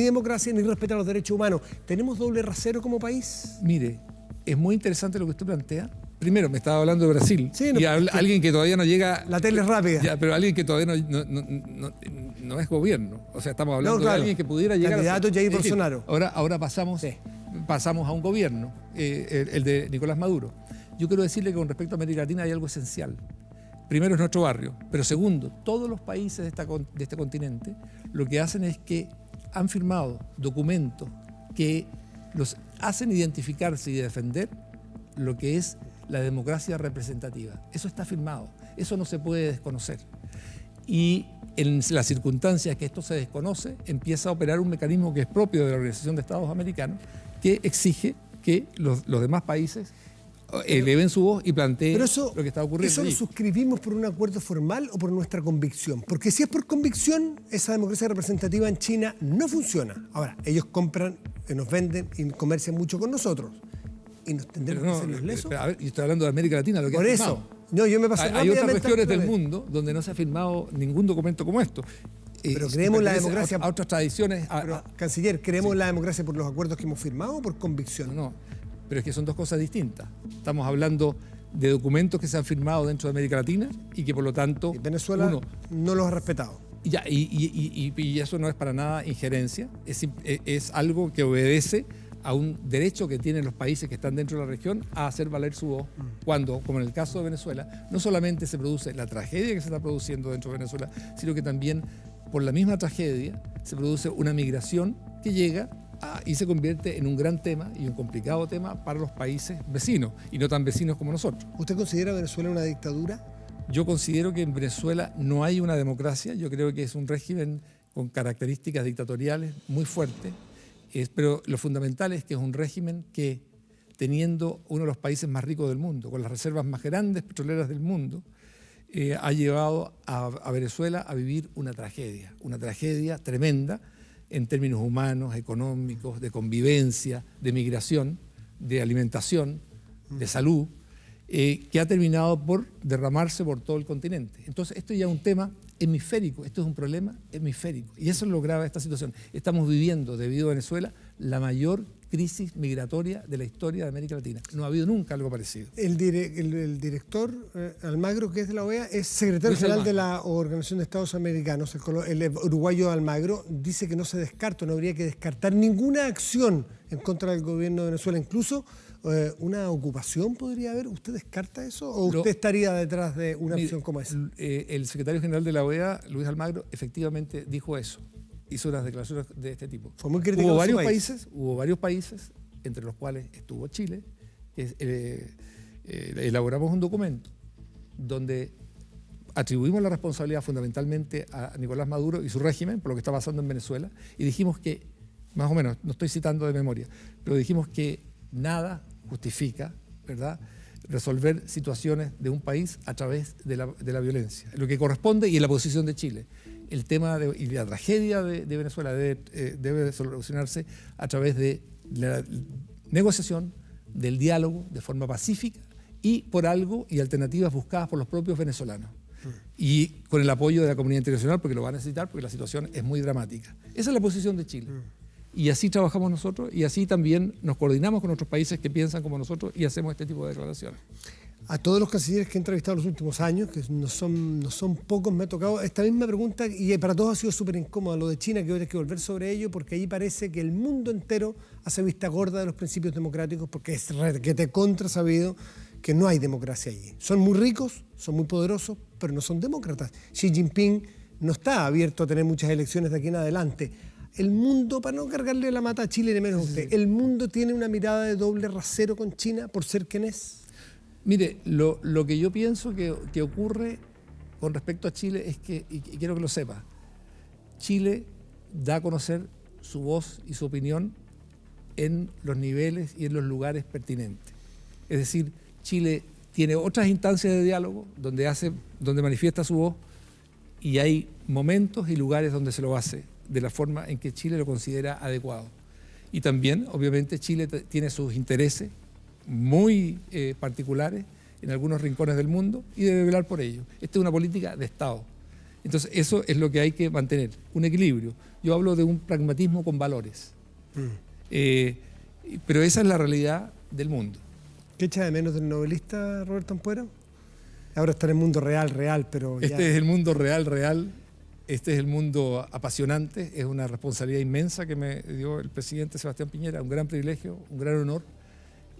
democracia ni respetan los derechos humanos. ¿Tenemos doble rasero como país? Mire, es muy interesante lo que usted plantea. Primero, me estaba hablando de Brasil. Sí, y alguien que todavía no llega... La tele es rápida. Ya, pero alguien que todavía no es gobierno. O sea, estamos hablando de alguien que pudiera llegar candidato Jair Bolsonaro. Ahora pasamos a un gobierno, el de Nicolás Maduro. Yo quiero decirle que con respecto a América Latina hay algo esencial. Primero es nuestro barrio, pero segundo, todos los países de este continente lo que hacen es que han firmado documentos que los hacen identificarse y defender lo que es la democracia representativa. Eso está firmado, eso no se puede desconocer. Y en las circunstancias que esto se desconoce, empieza a operar un mecanismo que es propio de la Organización de Estados Americanos, que exige que los demás países eleven su voz y planteen lo que está ocurriendo. ¿Eso lo suscribimos por un acuerdo formal o por nuestra convicción? Porque si es por convicción, esa democracia representativa en China no funciona. Ahora, ellos compran, nos venden y comercian mucho con nosotros. ¿Y nos tendremos que hacer los lesos? A ver, yo estoy hablando de América Latina. Lo que por eso. No, yo me pasé hay otras regiones del mundo donde no se ha firmado ningún documento como esto. Pero creemos en la democracia. A otras tradiciones. Canciller, ¿creemos en la democracia por los acuerdos que hemos firmado o por convicción? No, pero es que son dos cosas distintas. Estamos hablando de documentos que se han firmado dentro de América Latina y que por lo tanto... Y Venezuela no los ha respetado. Y eso no es para nada injerencia, es algo que obedece a un derecho que tienen los países que están dentro de la región a hacer valer su voz cuando, como en el caso de Venezuela, no solamente se produce la tragedia que se está produciendo dentro de Venezuela, sino que también por la misma tragedia se produce una migración que llega y se convierte en un gran tema y un complicado tema para los países vecinos y no tan vecinos como nosotros. ¿Usted considera Venezuela una dictadura? Yo considero que en Venezuela no hay una democracia, yo creo que es un régimen con características dictatoriales muy fuertes, pero lo fundamental es que es un régimen que, teniendo uno de los países más ricos del mundo, con las reservas más grandes petroleras del mundo, ha llevado a Venezuela a vivir una tragedia tremenda en términos humanos, económicos, de convivencia, de migración, de alimentación, de salud, que ha terminado por derramarse por todo el continente. Entonces, esto ya es un tema hemisférico, esto es un problema hemisférico. Y eso es lo grave de esta situación. Estamos viviendo, debido a Venezuela, la mayor crisis migratoria de la historia de América Latina. No ha habido nunca algo parecido. El director Almagro, que es de la OEA, es secretario general de la Organización de Estados Americanos, el uruguayo Almagro, dice que no se descarta, no habría que descartar ninguna acción en contra del gobierno de Venezuela, incluso una ocupación podría haber. ¿Usted descarta eso o usted estaría detrás de una acción como esa? El secretario general de la OEA, Luis Almagro, efectivamente dijo eso. Hizo unas declaraciones de este tipo. Fue muy criticado. Hubo varios países, entre los cuales estuvo Chile, que elaboramos un documento donde atribuimos la responsabilidad fundamentalmente a Nicolás Maduro y su régimen por lo que está pasando en Venezuela, y dijimos que, más o menos, no estoy citando de memoria, pero dijimos que nada justifica, ¿verdad?, resolver situaciones de un país a través de la violencia, lo que corresponde, y en la posición de Chile. El tema y la tragedia de Venezuela debe solucionarse a través de la negociación, del diálogo, de forma pacífica y por algo y alternativas buscadas por los propios venezolanos. Y con el apoyo de la comunidad internacional, porque lo va a necesitar, porque la situación es muy dramática. Esa es la posición de Chile. Y así trabajamos nosotros, y así también nos coordinamos con otros países que piensan como nosotros y hacemos este tipo de declaraciones. A todos los cancilleres que he entrevistado en los últimos años, que no son pocos, me ha tocado esta misma pregunta, y para todos ha sido súper incómoda. Lo de China, que hoy hay que volver sobre ello, porque ahí parece que el mundo entero hace vista gorda de los principios democráticos, porque es requete contra sabido que no hay democracia allí. Son muy ricos, son muy poderosos, pero no son demócratas. Xi Jinping no está abierto a tener muchas elecciones de aquí en adelante. El mundo, para no cargarle la mata a Chile ni menos a usted, ¿el mundo tiene una mirada de doble rasero con China por ser quien es? Mire, lo que yo pienso que ocurre con respecto a Chile es que, y quiero que lo sepa, Chile da a conocer su voz y su opinión en los niveles y en los lugares pertinentes. Es decir, Chile tiene otras instancias de diálogo donde manifiesta su voz, y hay momentos y lugares donde se lo hace de la forma en que Chile lo considera adecuado. Y también, obviamente, Chile tiene sus intereses muy particulares en algunos rincones del mundo y debe velar por ello. Esta es una política de Estado. Entonces, eso es lo que hay que mantener, un equilibrio. Yo hablo de un pragmatismo con valores. Pero esa es la realidad del mundo. ¿Qué echa de menos del novelista Roberto Ampuero? Ahora está en el mundo real, pero ya... Este es el mundo real. Este es el mundo apasionante. Es una responsabilidad inmensa que me dio el presidente Sebastián Piñera, un gran privilegio, un gran honor.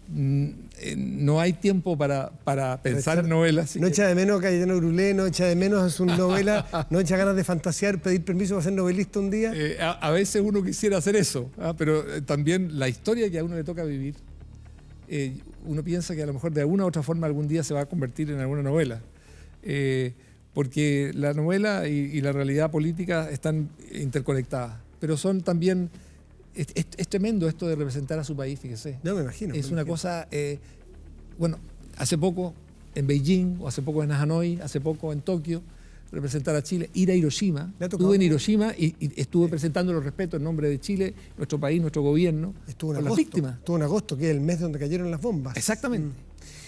No hay tiempo para pensar novelas. No echa de menos a Cayetano Brulé, no echa de menos a su novela, no echa ganas de fantasear, pedir permiso para ser novelista un día. A veces uno quisiera hacer eso, pero también la historia que a uno le toca vivir, uno piensa que a lo mejor de alguna u otra forma algún día se va a convertir en alguna novela. Porque la novela y la realidad política están interconectadas, pero son también... Es tremendo esto de representar a su país, fíjese. No, me imagino. Es una cosa... bueno, hace poco en Beijing, o hace poco en Hanoi, hace poco en Tokio, representar a Chile, ir a Hiroshima. Estuve en Hiroshima y estuve presentando los respetos en nombre de Chile, nuestro país, nuestro gobierno, con las víctimas. Estuvo en agosto, que es el mes donde cayeron las bombas. Exactamente.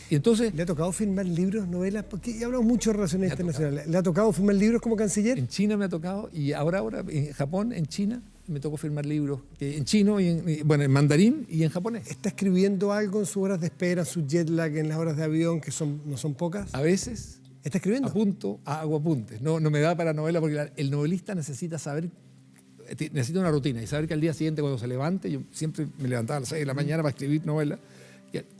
Y entonces, ¿le ha tocado firmar libros, novelas? Porque ya hablamos mucho de relaciones internacionales. ¿Le ha tocado firmar libros como canciller? En China me ha tocado, y ahora en Japón, en China, me tocó firmar libros en chino, en mandarín y en japonés. ¿Está escribiendo algo en sus horas de espera, en su jet lag, en las horas de avión, que no son pocas? A veces. ¿Está escribiendo? Hago apuntes. No me da para novela, porque el novelista necesita una rutina y saber que al día siguiente, cuando se levante, yo siempre me levantaba a las 6 de la mañana para escribir novela.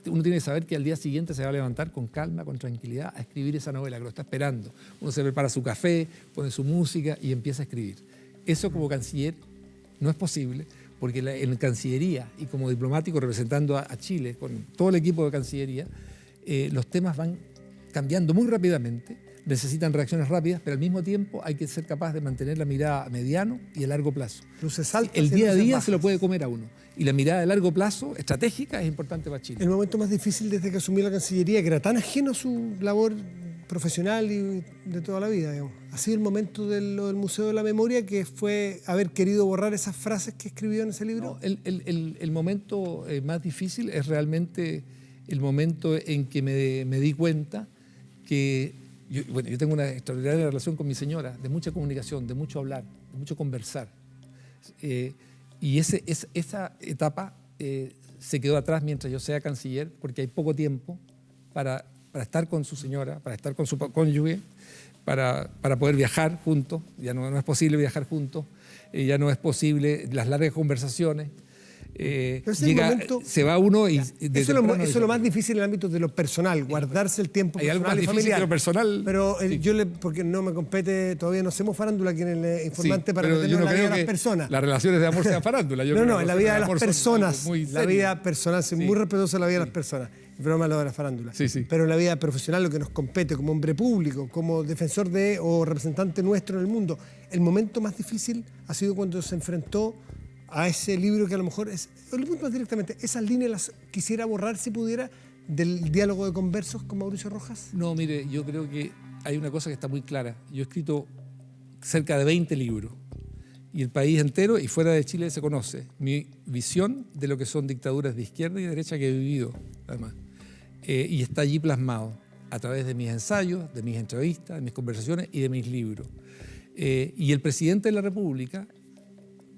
Uno tiene que saber que al día siguiente se va a levantar con calma, con tranquilidad, a escribir esa novela, que lo está esperando. Uno se prepara su café, pone su música y empieza a escribir. Eso como canciller no es posible, porque en Cancillería y como diplomático representando a Chile, con todo el equipo de Cancillería, los temas van cambiando muy rápidamente, necesitan reacciones rápidas, pero al mismo tiempo hay que ser capaz de mantener la mirada a mediano y a largo plazo. El día a día se lo puede comer a uno. Y la mirada de largo plazo, estratégica, es importante para Chile. El momento más difícil desde que asumió la Cancillería, que era tan ajeno a su labor profesional y de toda la vida, digamos, ha sido el momento del Museo de la Memoria, que fue haber querido borrar esas frases que escribió en ese libro. No, el momento más difícil es realmente el momento en que me di cuenta que yo tengo una extraordinaria relación con mi señora, de mucha comunicación, de mucho hablar, de mucho conversar. Y esa etapa se quedó atrás mientras yo sea canciller, porque hay poco tiempo para estar con su señora, para estar con su cónyuge, para poder viajar juntos. Ya no es posible viajar juntos, ya no es posible las largas conversaciones. Se va uno y... Eso es lo más difícil en el ámbito de lo personal, guardarse el tiempo hay personal algo más y difícil familiar. que lo personal. Pero sí. porque no me compete, todavía no hacemos farándula aquí en el Informante Sí, para pero meternos yo no en la vida creo de las que personas. las relaciones de amor sean farándula. Yo creo No, que en la vida de las amor son personas, muy la serio. vida personal, soy Sí. muy respetuoso de la vida de las personas. Broma lo de la farándula. Sí, sí. Pero en la vida profesional, lo que nos compete como hombre público, como defensor de o representante nuestro en el mundo, el momento más difícil ha sido cuando se enfrentó a ese libro que a lo mejor es, o le pregunto más directamente, esas líneas las quisiera borrar si pudiera del diálogo de conversos con Mauricio Rojas. No, mire, yo creo que hay una cosa que está muy clara. Yo he escrito cerca de 20 libros y el país entero y fuera de Chile se conoce mi visión de lo que son dictaduras de izquierda y derecha que he vivido, además. Y está allí plasmado a través de mis ensayos, de mis entrevistas, de mis conversaciones y de mis libros. Y el presidente de la República,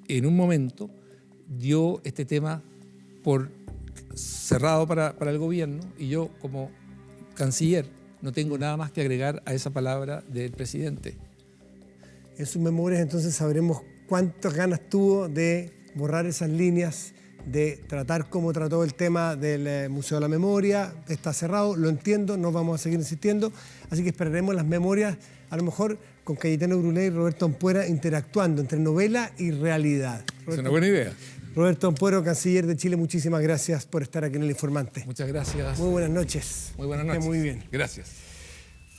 en un momento, dio este tema por cerrado para el gobierno y yo, como canciller, no tengo nada más que agregar a esa palabra del presidente. En sus memorias entonces sabremos cuántas ganas tuvo de borrar esas líneas, de tratar como trató el tema del Museo de la Memoria. Está cerrado, lo entiendo, no vamos a seguir insistiendo, así que esperaremos las memorias, a lo mejor con Cayetano Brulé y Roberto Ampuero interactuando entre novela y realidad. Es una buena idea. Roberto Ampuero, canciller de Chile, muchísimas gracias por estar aquí en El Informante. Muchas gracias. Muy buenas noches. Muy buenas Que noches. muy bien. Gracias.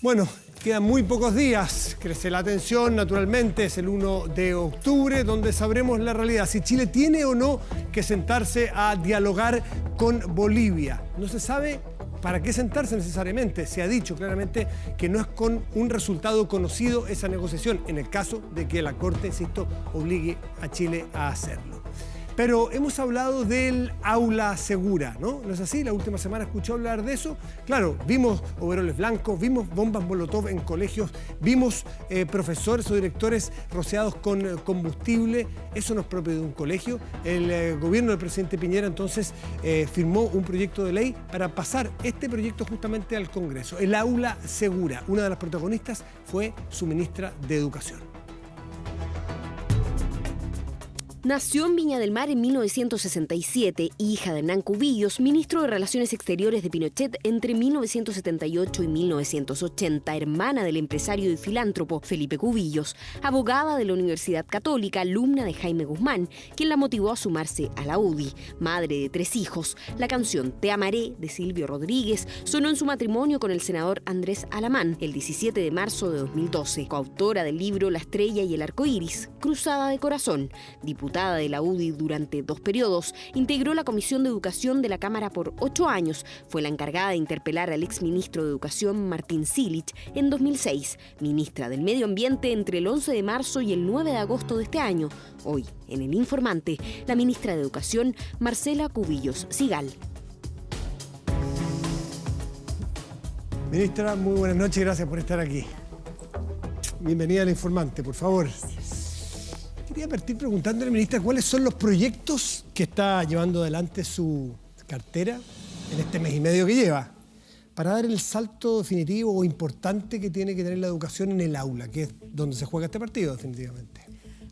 Bueno, quedan muy pocos días, crece la tensión, naturalmente, es el 1 de octubre, donde sabremos la realidad, si Chile tiene o no que sentarse a dialogar con Bolivia. No se sabe para qué sentarse necesariamente, se ha dicho claramente que no es con un resultado conocido esa negociación, en el caso de que la Corte, insisto, obligue a Chile a hacerlo. Pero hemos hablado del aula segura, ¿no? ¿No es así? La última semana escuché hablar de eso. Claro, vimos overoles blancos, vimos bombas molotov en colegios, vimos profesores o directores rociados con combustible. Eso no es propio de un colegio. El gobierno del presidente Piñera entonces firmó un proyecto de ley para pasar este proyecto justamente al Congreso. El aula segura. Una de las protagonistas fue su ministra de Educación. Nació en Viña del Mar en 1967, hija de Hernán Cubillos, ministro de Relaciones Exteriores de Pinochet entre 1978 y 1980, hermana del empresario y filántropo Felipe Cubillos, abogada de la Universidad Católica, alumna de Jaime Guzmán, quien la motivó a sumarse a la UDI. Madre de 3 hijos, la canción Te amaré de Silvio Rodríguez sonó en su matrimonio con el senador Andrés Alamán el 17 de marzo de 2012. Coautora del libro La estrella y el arco iris, Cruzada de corazón, diputada de la UDI durante 2 periodos, integró la Comisión de Educación de la Cámara por 8 años, fue la encargada de interpelar al exministro de Educación Martín Silich en 2006, ministra del Medio Ambiente entre el 11 de marzo y el 9 de agosto de este año. Hoy, en El Informante, la ministra de Educación, Marcela Cubillos Sigal. Ministra, muy buenas noches, gracias por estar aquí. Bienvenida al Informante, por favor. Quería partir preguntándole, ministra, ¿cuáles son los proyectos que está llevando adelante su cartera en este mes y medio que lleva para dar el salto definitivo o importante que tiene que tener la educación en el aula, que es donde se juega este partido definitivamente?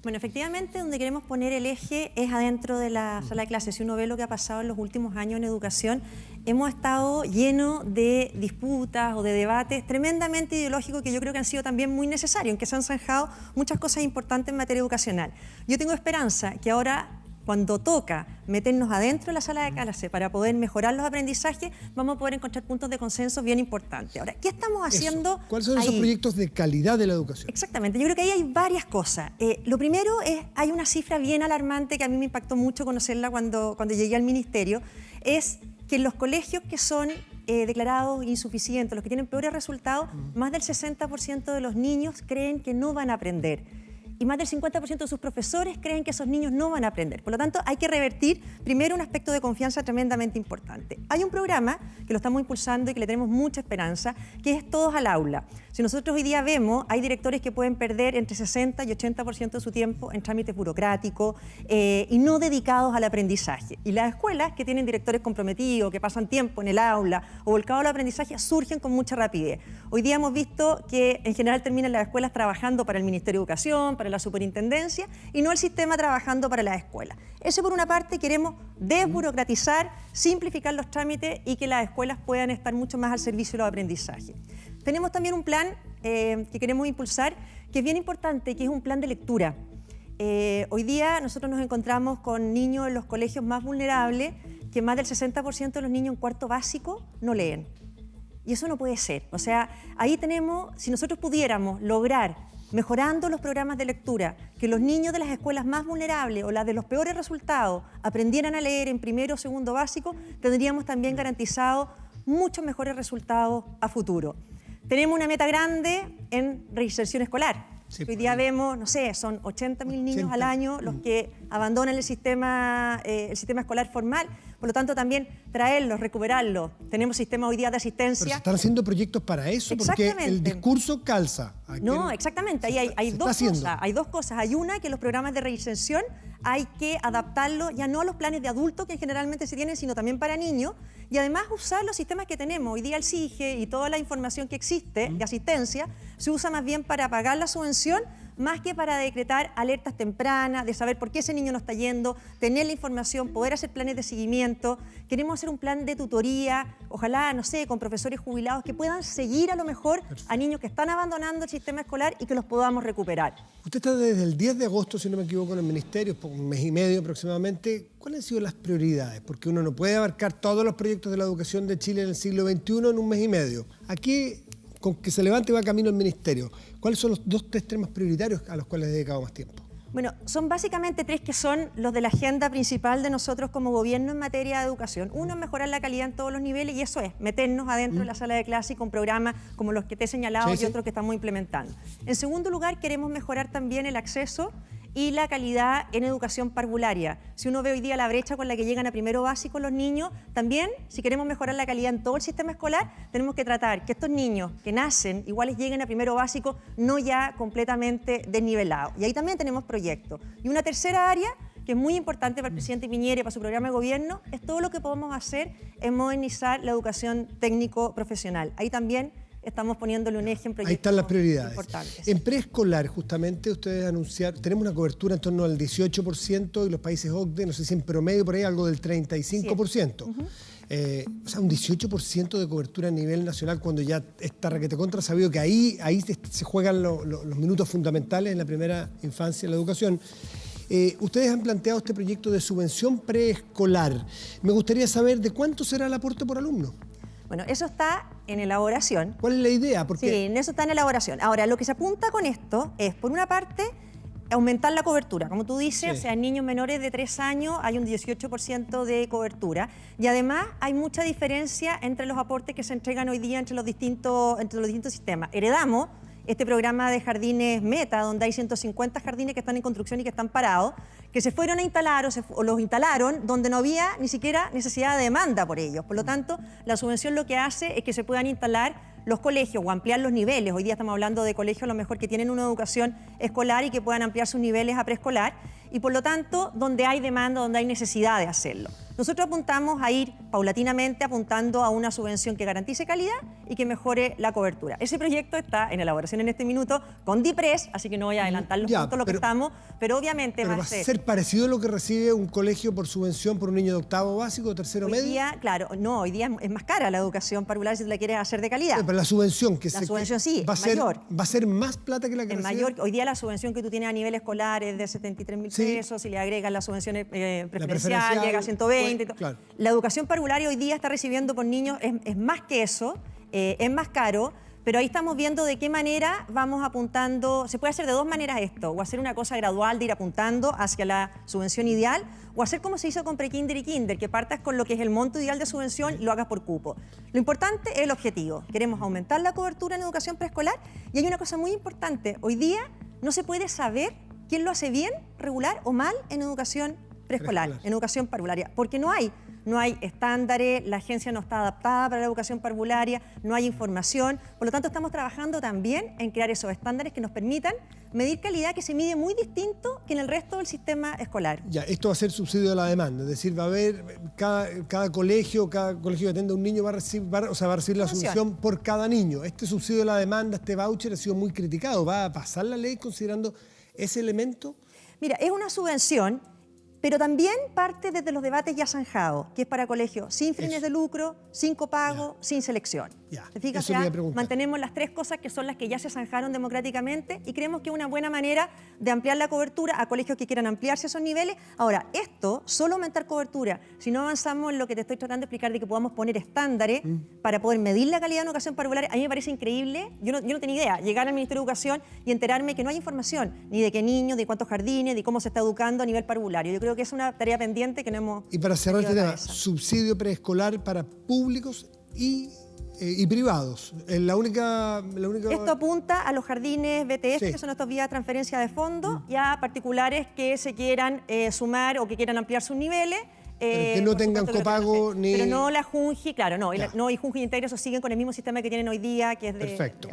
Bueno, efectivamente, donde queremos poner el eje es adentro de la sala de clases. Si uno ve lo que ha pasado en los últimos años en educación, hemos estado llenos de disputas o de debates tremendamente ideológicos que yo creo que han sido también muy necesarios, en que se han zanjado muchas cosas importantes en materia educacional. Yo tengo esperanza que ahora, cuando toca meternos adentro de la sala de clase para poder mejorar los aprendizajes, vamos a poder encontrar puntos de consenso bien importantes. Ahora, ¿qué estamos haciendo? ¿Cuáles son esos proyectos de calidad de la educación? Exactamente, yo creo que ahí hay varias cosas. Lo primero es, hay una cifra bien alarmante que a mí me impactó mucho conocerla cuando llegué al ministerio, es que en los colegios que son declarados insuficientes, los que tienen peores resultados, más del 60% de los niños creen que no van a aprender. y más del 50% de sus profesores creen que esos niños no van a aprender. Por lo tanto, hay que revertir primero un aspecto de confianza tremendamente importante. Hay un programa que lo estamos impulsando y que le tenemos mucha esperanza, que es Todos al Aula. Si nosotros hoy día vemos, hay directores que pueden perder entre 60 y 80% de su tiempo en trámites burocráticos y no dedicados al aprendizaje. Y las escuelas que tienen directores comprometidos, que pasan tiempo en el aula o volcados al aprendizaje, surgen con mucha rapidez. Hoy día hemos visto que en general terminan las escuelas trabajando para el Ministerio de Educación, para la superintendencia y no el sistema trabajando para las escuelas. Eso por una parte, queremos desburocratizar, simplificar los trámites y que las escuelas puedan estar mucho más al servicio de los aprendizajes. Tenemos también un plan que queremos impulsar, que es bien importante, que es un plan de lectura. Hoy día nosotros nos encontramos con niños en los colegios más vulnerables, que más del 60% de los niños en cuarto básico no leen. Y eso no puede ser. O sea, ahí tenemos, si nosotros pudiéramos lograr, mejorando los programas de lectura, que los niños de las escuelas más vulnerables o las de los peores resultados aprendieran a leer en primero o segundo básico, tendríamos también garantizados muchos mejores resultados a futuro. Tenemos una meta grande en reinserción escolar. Sí, hoy día vemos, no sé, son 80.000 niños al año los que abandonan el sistema escolar formal. Por lo tanto, también traerlos, recuperarlos. Tenemos sistemas hoy día de asistencia. Pero se están haciendo proyectos para eso, porque el discurso calza. No, exactamente. Ahí hay dos cosas. Hay dos cosas. Hay una, que los programas de reinserción hay que adaptarlos ya no a los planes de adultos que generalmente se tienen, sino también para niños. Y además usar los sistemas que tenemos. Hoy día el CIGE y toda la información que existe de asistencia se usa más bien para pagar la subvención, más que para decretar alertas tempranas, de saber por qué ese niño no está yendo, tener la información, poder hacer planes de seguimiento. Queremos hacer un plan de tutoría, ojalá, no sé, con profesores jubilados que puedan seguir a lo mejor a niños que están abandonando el sistema escolar y que los podamos recuperar. Usted está desde el 10 de agosto, si no me equivoco, en el Ministerio, por un mes y medio aproximadamente. ¿Cuáles han sido las prioridades? Porque uno no puede abarcar todos los proyectos de la educación de Chile en el siglo XXI en un mes y medio. Aquí, con que se levante y va camino al Ministerio, ¿cuáles son los 2-3 temas prioritarios a los cuales he dedicado más tiempo? Bueno, son básicamente 3 que son los de la agenda principal de nosotros como gobierno en materia de educación. Uno es mejorar la calidad en todos los niveles, y eso es meternos adentro de la sala de clase y con programas como los que te he señalado y otros que estamos implementando. En segundo lugar, queremos mejorar también el acceso y la calidad en educación parvularia. Si uno ve hoy día la brecha con la que llegan a primero básico los niños, también, si queremos mejorar la calidad en todo el sistema escolar, tenemos que tratar que estos niños que nacen iguales lleguen a primero básico, no ya completamente desnivelados. Y ahí también tenemos proyectos. Y una tercera área, que es muy importante para el presidente Piñera y para su programa de gobierno, es todo lo que podemos hacer en modernizar la educación técnico-profesional. Ahí también estamos poniéndole un eje en proyectos. Ahí están las prioridades. Importantes. En preescolar, justamente, ustedes anunciaron, tenemos una cobertura en torno al 18% y los países OCDE, no sé si en promedio por ahí algo del 35%. O sea, un 18% de cobertura a nivel nacional, cuando ya está requete contra, sabido que ahí se juegan los minutos fundamentales en la primera infancia en la educación. Ustedes han planteado este proyecto de subvención preescolar. Me gustaría saber de cuánto será el aporte por alumno. Bueno, eso está en elaboración. ¿Cuál es la idea? Porque... Sí, eso está en elaboración. Ahora, lo que se apunta con esto es, por una parte, aumentar la cobertura. Como tú dices, o sea, en niños menores de 3 años hay un 18% de cobertura. Y además hay mucha diferencia entre los aportes que se entregan hoy día entre los distintos sistemas. Heredamos este programa de jardines Meta, donde hay 150 jardines que están en construcción y que están parados, que se fueron a instalar o los instalaron donde no había ni siquiera necesidad de demanda por ellos. Por lo tanto, la subvención lo que hace es que se puedan instalar los colegios o ampliar los niveles. Hoy día estamos hablando de colegios a lo mejor que tienen una educación escolar y que puedan ampliar sus niveles a preescolar, y por lo tanto, donde hay demanda, donde hay necesidad de hacerlo. Nosotros apuntamos a ir paulatinamente apuntando a una subvención que garantice calidad y que mejore la cobertura. Ese proyecto está en elaboración en este minuto con DIPRES, así que no voy a adelantar los puntos, lo que estamos, pero obviamente va a ser parecido a lo que recibe un colegio por subvención por un niño de octavo básico o tercero medio. Hoy día, claro, no, hoy día es más cara la educación parvular si tú la quieres hacer de calidad. Pero la subvención sí, va a ser más plata que la que recibe. Mayor. Hoy día la subvención que tú tienes a nivel escolar es de 73.000 pesos, si le agregas las subvenciones preferencial, llega a 120. Claro. La educación parvularia hoy día está recibiendo por niños, es más que eso, es más caro, pero ahí estamos viendo de qué manera vamos apuntando. Se puede hacer de 2 maneras esto, o hacer una cosa gradual de ir apuntando hacia la subvención ideal, o hacer como se hizo con prekinder y kinder, que partas con lo que es el monto ideal de subvención y lo hagas por cupo. Lo importante es el objetivo. Queremos aumentar la cobertura en educación preescolar, y hay una cosa muy importante. Hoy día no se puede saber quién lo hace bien, regular o mal en educación preescolar, en educación parvularia, porque no hay estándares, la agencia no está adaptada para la educación parvularia, no hay información, por lo tanto estamos trabajando también en crear esos estándares que nos permitan medir calidad, que se mide muy distinto que en el resto del sistema escolar. Ya, esto va a ser subsidio a la demanda, es decir, va a haber cada colegio que atienda a un niño va a recibir la subvención por cada niño. Este subsidio a la demanda, este voucher ha sido muy criticado. ¿Va a pasar la ley considerando ese elemento? Mira, es una subvención, pero también parte desde los debates ya zanjados, que es para colegios sin fines de lucro, sin copago, sin selección. ¿Te fijas? Eso Mantenemos las tres cosas que son las que ya se zanjaron democráticamente y creemos que es una buena manera de ampliar la cobertura a colegios que quieran ampliarse esos niveles. Ahora, esto, solo aumentar cobertura, si no avanzamos en lo que te estoy tratando de explicar de que podamos poner estándares para poder medir la calidad de una educación parvular, a mí me parece increíble. Yo no tenía idea, llegar al Ministerio de Educación y enterarme que no hay información, ni de qué niños, de cuántos jardines, de cómo se está educando a nivel parvulario. Yo creo que es una tarea pendiente que no hemos... Y para cerrar este tema, subsidio preescolar para públicos y privados. Esto apunta a los jardines BTS, que son estos vías de transferencia de fondos, y a particulares que se quieran sumar o que quieran ampliar sus niveles. Pero que no tengan copago ni... Pero no la Junji, claro, no. Y Junji y Integra siguen con el mismo sistema que tienen hoy día, que es de... Perfecto.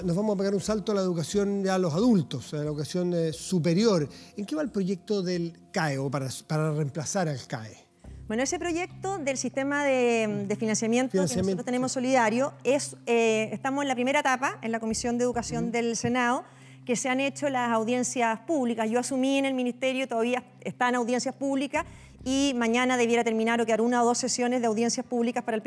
Nos vamos a pegar un salto a la educación ya a los adultos, a la educación superior. ¿En qué va el proyecto del CAE o para reemplazar al CAE? Bueno, ese proyecto del sistema de financiamiento que nosotros tenemos solidario, estamos en la primera etapa, en la Comisión de Educación del Senado, que se han hecho las audiencias públicas. Yo asumí en el Ministerio, todavía están audiencias públicas, y mañana debiera terminar o quedar 1 o 2 sesiones de audiencias públicas para la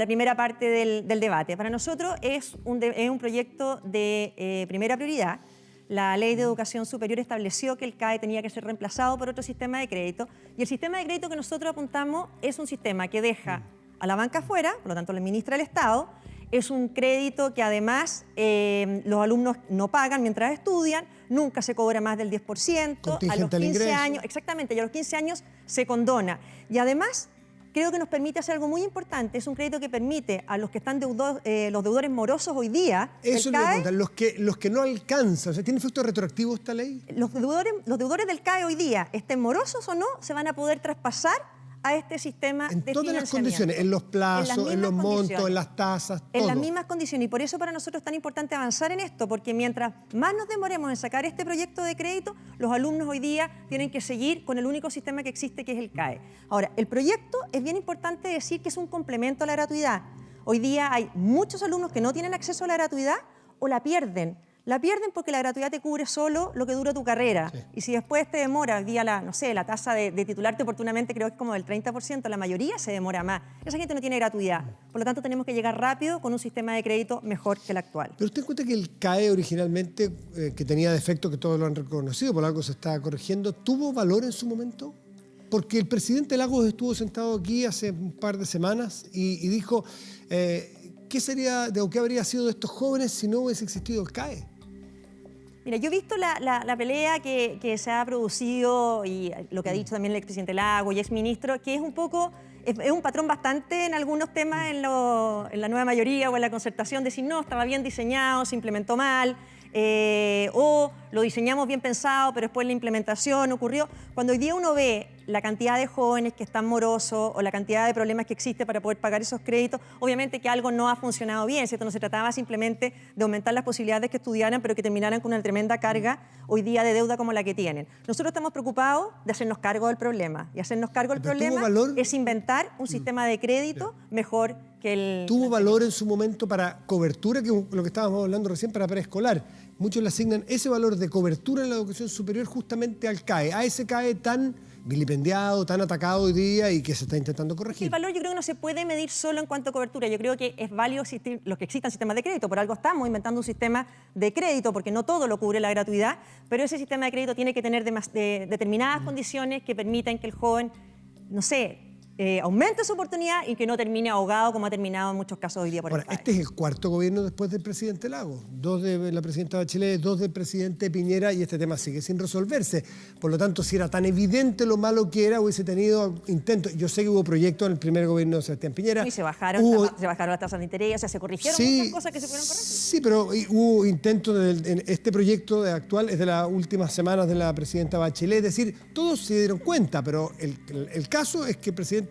primera parte del debate. Para nosotros es un proyecto de primera prioridad. La Ley de Educación Superior estableció que el CAE tenía que ser reemplazado por otro sistema de crédito, y el sistema de crédito que nosotros apuntamos es un sistema que deja a la banca fuera, por lo tanto lo administra el Estado. Es un crédito que además los alumnos no pagan mientras estudian, nunca se cobra más del 10%, a los 15 años, exactamente, y a los 15 años se condona. Y además, creo que nos permite hacer algo muy importante, es un crédito que permite a los que están los deudores morosos hoy día... Eso le preguntan, los que no alcanzan, ¿tiene efecto retroactivo esta ley? Los deudores del CAE hoy día, estén morosos o no, se van a poder traspasar a este sistema de financiamiento. En todas las condiciones, en los plazos, en los montos, en las tasas, todo. En las mismas condiciones, y por eso para nosotros es tan importante avanzar en esto, porque mientras más nos demoremos en sacar este proyecto de crédito, los alumnos hoy día tienen que seguir con el único sistema que existe, que es el CAE. Ahora, el proyecto es bien importante decir que es un complemento a la gratuidad. Hoy día hay muchos alumnos que no tienen acceso a la gratuidad o la pierden. La pierden porque la gratuidad te cubre solo lo que dura tu carrera. Sí. Y si después te demora, hoy día la tasa de titularte oportunamente creo que es como del 30%, la mayoría se demora más. Esa gente no tiene gratuidad. Por lo tanto, tenemos que llegar rápido con un sistema de crédito mejor que el actual. Pero usted cuenta que el CAE originalmente, que tenía defectos que todos lo han reconocido, por algo se está corrigiendo, ¿tuvo valor en su momento? Porque el presidente Lagos estuvo sentado aquí hace un par de semanas y dijo, ¿qué habría sido de estos jóvenes si no hubiese existido el CAE? Mira, yo he visto la pelea que se ha producido y lo que ha dicho también el expresidente Lagos y exministro, que es un patrón bastante en algunos temas en la nueva mayoría o en la concertación, decir no, estaba bien diseñado, se implementó mal, o lo diseñamos bien pensado, pero después la implementación ocurrió. Cuando hoy día uno ve la cantidad de jóvenes que están morosos o la cantidad de problemas que existe para poder pagar esos créditos, obviamente que algo no ha funcionado bien, ¿cierto? No se trataba simplemente de aumentar las posibilidades que estudiaran, pero que terminaran con una tremenda carga hoy día de deuda como la que tienen. Nosotros estamos preocupados de hacernos cargo del problema, y hacernos cargo del problema es inventar un sistema de crédito mejor que el... ¿Tuvo valor en su momento para cobertura, que es lo que estábamos hablando recién, para preescolar? Muchos le asignan ese valor de cobertura en la educación superior justamente al CAE, a ese CAE tan vilipendiado, tan atacado hoy día y que se está intentando corregir. El valor yo creo que no se puede medir solo en cuanto a cobertura. Yo creo que es válido existir, los que existan sistemas de crédito. Por algo estamos inventando un sistema de crédito, porque no todo lo cubre la gratuidad, pero ese sistema de crédito tiene que tener determinadas condiciones que permitan que el joven, no sé, aumente su oportunidad y que no termine ahogado como ha terminado en muchos casos hoy día por el Ahora, FAE. este es el cuarto gobierno después del presidente Lagos. 2 de la presidenta Bachelet, 2 del presidente Piñera, y este tema sigue sin resolverse. Por lo tanto, si era tan evidente lo malo que era, hubiese tenido intentos. Yo sé que hubo proyectos en el primer gobierno de Sebastián Piñera. Y se bajaron las tasas de interés, o sea, se corrigieron muchas cosas que se pudieron corregir. Sí, pero hubo intentos en este proyecto actual, es de las últimas semanas de la presidenta Bachelet. Es decir, todos se dieron cuenta, pero el caso es que el presidente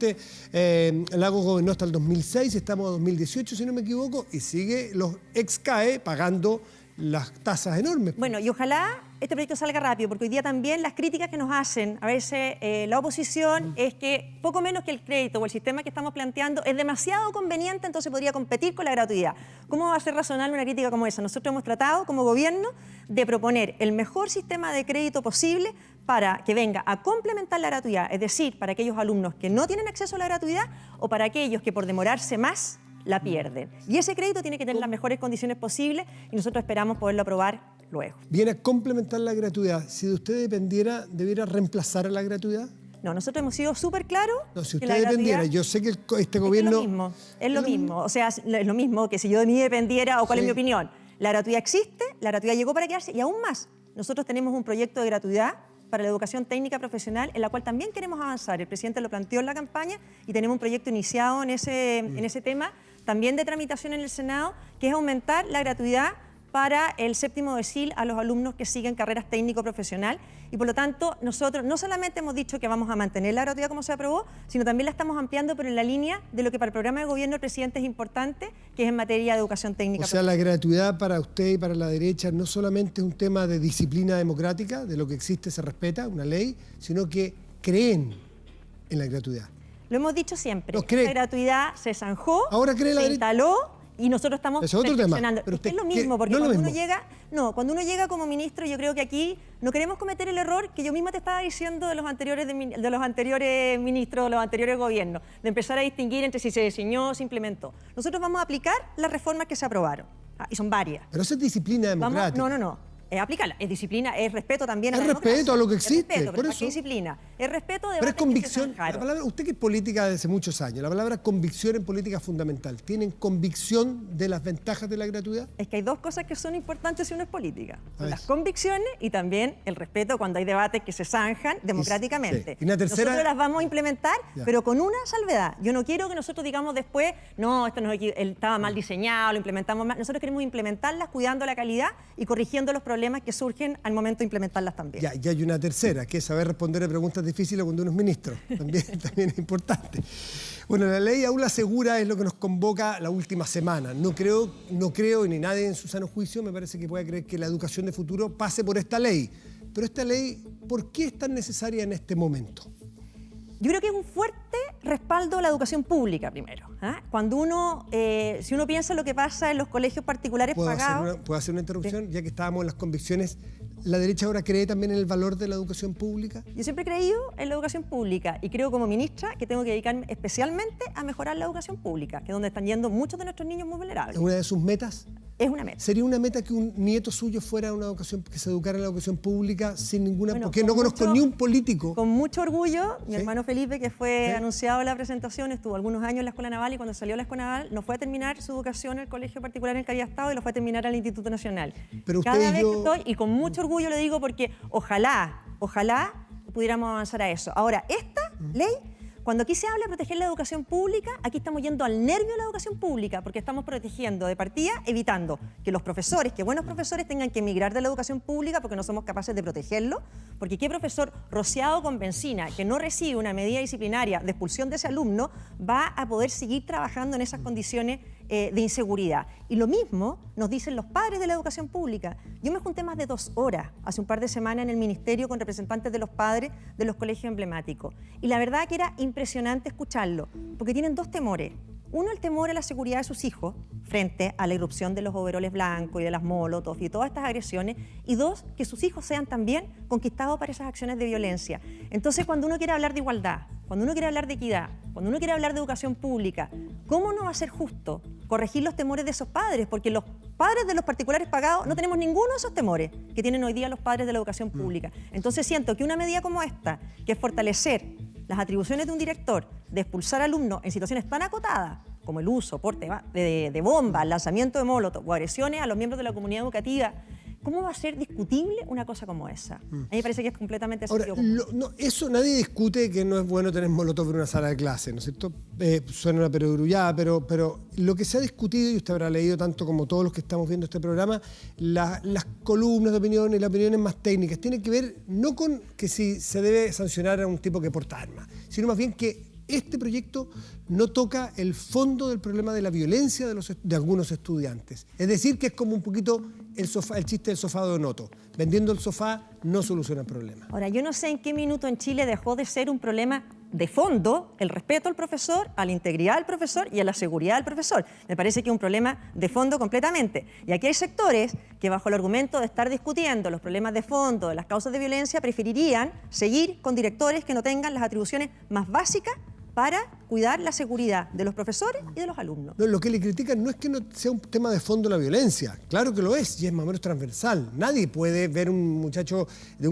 Lagos gobernó hasta el 2006, estamos en 2018, si no me equivoco, y sigue los ex CAE pagando las tasas enormes. Bueno, y ojalá este proyecto salga rápido, porque hoy día también las críticas que nos hacen a veces la oposición es que poco menos que el crédito o el sistema que estamos planteando es demasiado conveniente, entonces podría competir con la gratuidad. ¿Cómo va a ser razonable una crítica como esa? Nosotros hemos tratado como gobierno de proponer el mejor sistema de crédito posible para que venga a complementar la gratuidad, es decir, para aquellos alumnos que no tienen acceso a la gratuidad o para aquellos que por demorarse más la pierden. Y ese crédito tiene que tener las mejores condiciones posibles y nosotros esperamos poderlo aprobar luego. Viene a complementar la gratuidad. Si de usted dependiera, ¿debiera reemplazar a la gratuidad? No, nosotros hemos sido súper claros. No, si usted dependiera, yo sé que este gobierno... Es lo mismo, o sea, es lo mismo que si yo de mí dependiera o cuál es mi opinión. La gratuidad existe, la gratuidad llegó para quedarse y aún más. Nosotros tenemos un proyecto de gratuidad para la educación técnica profesional, en la cual también queremos avanzar. El presidente lo planteó en la campaña y tenemos un proyecto iniciado en ese tema, también de tramitación en el Senado, que es aumentar la gratuidad para el 7º decil a los alumnos que siguen carreras técnico-profesional. Y por lo tanto, nosotros no solamente hemos dicho que vamos a mantener la gratuidad como se aprobó, sino también la estamos ampliando, pero en la línea de lo que para el programa de gobierno del presidente es importante, que es en materia de educación técnica. O sea, la gratuidad para usted y para la derecha no solamente es un tema de disciplina democrática, de lo que existe se respeta, una ley, sino que creen en la gratuidad. Lo hemos dicho siempre, ¿No cree? la gratuidad se zanjó, Ahora cree la se derecha. instaló y nosotros estamos Es otro tema, pero Es que es usted lo mismo, porque no es lo cuando mismo. cuando uno llega como ministro, yo creo que aquí no queremos cometer el error que yo misma te estaba diciendo de los anteriores ministros, de los anteriores gobiernos, de empezar a distinguir entre si se diseñó o se implementó. Nosotros vamos a aplicar las reformas que se aprobaron, y son varias. Pero eso es disciplina democrática. No. Es aplicarla, es disciplina, es respeto también a Es la respeto democracia. a lo que existe, Es respeto, por pero eso. ¿qué disciplina? Es respeto de Pero es debates que se convicción. zanjaron. La palabra, usted que es política desde hace muchos años, la palabra convicción en política es fundamental. ¿Tienen convicción de las ventajas de la gratuidad? Es que hay dos cosas que son importantes si uno es política. A ver. Las convicciones y también el respeto cuando hay debates que se zanjan democráticamente. sí. Y una tercera- Nosotros las vamos a implementar, Ya. pero con una salvedad. Yo no quiero que nosotros digamos después, no, esto estaba mal diseñado, lo implementamos mal. Nosotros queremos implementarlas cuidando la calidad y corrigiendo los problemas que surgen al momento de implementarlas también. Ya, y hay una tercera, que es saber responder a preguntas difíciles cuando uno es ministro. También es importante. Bueno, la ley Aula Segura es lo que nos convoca la última semana. No creo, y ni nadie en su sano juicio me parece que pueda creer que la educación de futuro pase por esta ley. Pero esta ley, ¿por qué es tan necesaria en este momento? Yo creo que es un fuerte respaldo a la educación pública primero. Cuando si uno piensa en lo que pasa en los colegios particulares pagados... ¿Puedo hacer una interrupción? Ya que estábamos en las convicciones, ¿la derecha ahora cree también en el valor de la educación pública? Yo siempre he creído en la educación pública y creo como ministra que tengo que dedicarme especialmente a mejorar la educación pública, que es donde están yendo muchos de nuestros niños muy vulnerables. ¿Es una de sus metas? Es una meta. ¿Sería una meta que un nieto suyo fuera a una educación, que se educara en la educación pública sin ninguna... Bueno, porque con no conozco mucho- ni un político. Con mucho orgullo, mi ¿Sí? hermano Felipe, que fue ¿Sí? anunciado en la presentación, estuvo algunos años en la Escuela Naval y cuando salió de la Escuela Naval no fue a terminar su educación en el colegio particular en Cariastado y lo fue a terminar al Instituto Nacional. Pero usted Cada y vez yo- que estoy, y con mucho orgullo le digo porque ojalá pudiéramos avanzar a eso. Ahora, esta ley, cuando aquí se habla de proteger la educación pública, aquí estamos yendo al nervio de la educación pública, porque estamos protegiendo de partida, evitando que los profesores, que buenos profesores tengan que emigrar de la educación pública porque no somos capaces de protegerlo, porque qué profesor rociado con benzina que no recibe una medida disciplinaria de expulsión de ese alumno va a poder seguir trabajando en esas condiciones de inseguridad. Y lo mismo nos dicen los padres de la educación pública. Yo me junté más de 2 horas hace un par de semanas en el ministerio con representantes de los padres de los colegios emblemáticos. Y la verdad que era impresionante escucharlo, porque tienen 2 temores. Uno, el temor a la seguridad de sus hijos frente a la irrupción de los overoles blancos y de las molotov y todas estas agresiones. Y 2, que sus hijos sean también conquistados para esas acciones de violencia. Entonces, cuando uno quiere hablar de igualdad, cuando uno quiere hablar de equidad, cuando uno quiere hablar de educación pública, ¿cómo no va a ser justo corregir los temores de esos padres? Porque los padres de los particulares pagados no tenemos ninguno de esos temores que tienen hoy día los padres de la educación pública. Entonces siento que una medida como esta, que es fortalecer las atribuciones de un director de expulsar alumnos en situaciones tan acotadas como el uso, porte de bombas, lanzamiento de molotov o agresiones a los miembros de la comunidad educativa, ¿cómo va a ser discutible una cosa como esa? A mí me parece que es completamente Ahora, eso nadie discute que no es bueno tener molotov en una sala de clase, ¿no es cierto? Suena una perogrullada, pero lo que se ha discutido, y usted habrá leído tanto como todos los que estamos viendo este programa, las columnas de opinión y las opiniones más técnicas, tienen que ver no con que si se debe sancionar a un tipo que porta armas, sino más bien que este proyecto no toca el fondo del problema de la violencia de algunos estudiantes. Es decir, que es como un poquito el chiste del sofá de Onoto. Vendiendo el sofá no soluciona el problema. Ahora, yo no sé en qué minuto en Chile dejó de ser un problema de fondo el respeto al profesor, a la integridad del profesor y a la seguridad del profesor. Me parece que es un problema de fondo completamente. Y aquí hay sectores que bajo el argumento de estar discutiendo los problemas de fondo, de las causas de violencia, preferirían seguir con directores que no tengan las atribuciones más básicas para cuidar la seguridad de los profesores y de los alumnos. No, lo que le critican no es que no sea un tema de fondo la violencia, claro que lo es y es más o menos transversal. Nadie puede ver un muchacho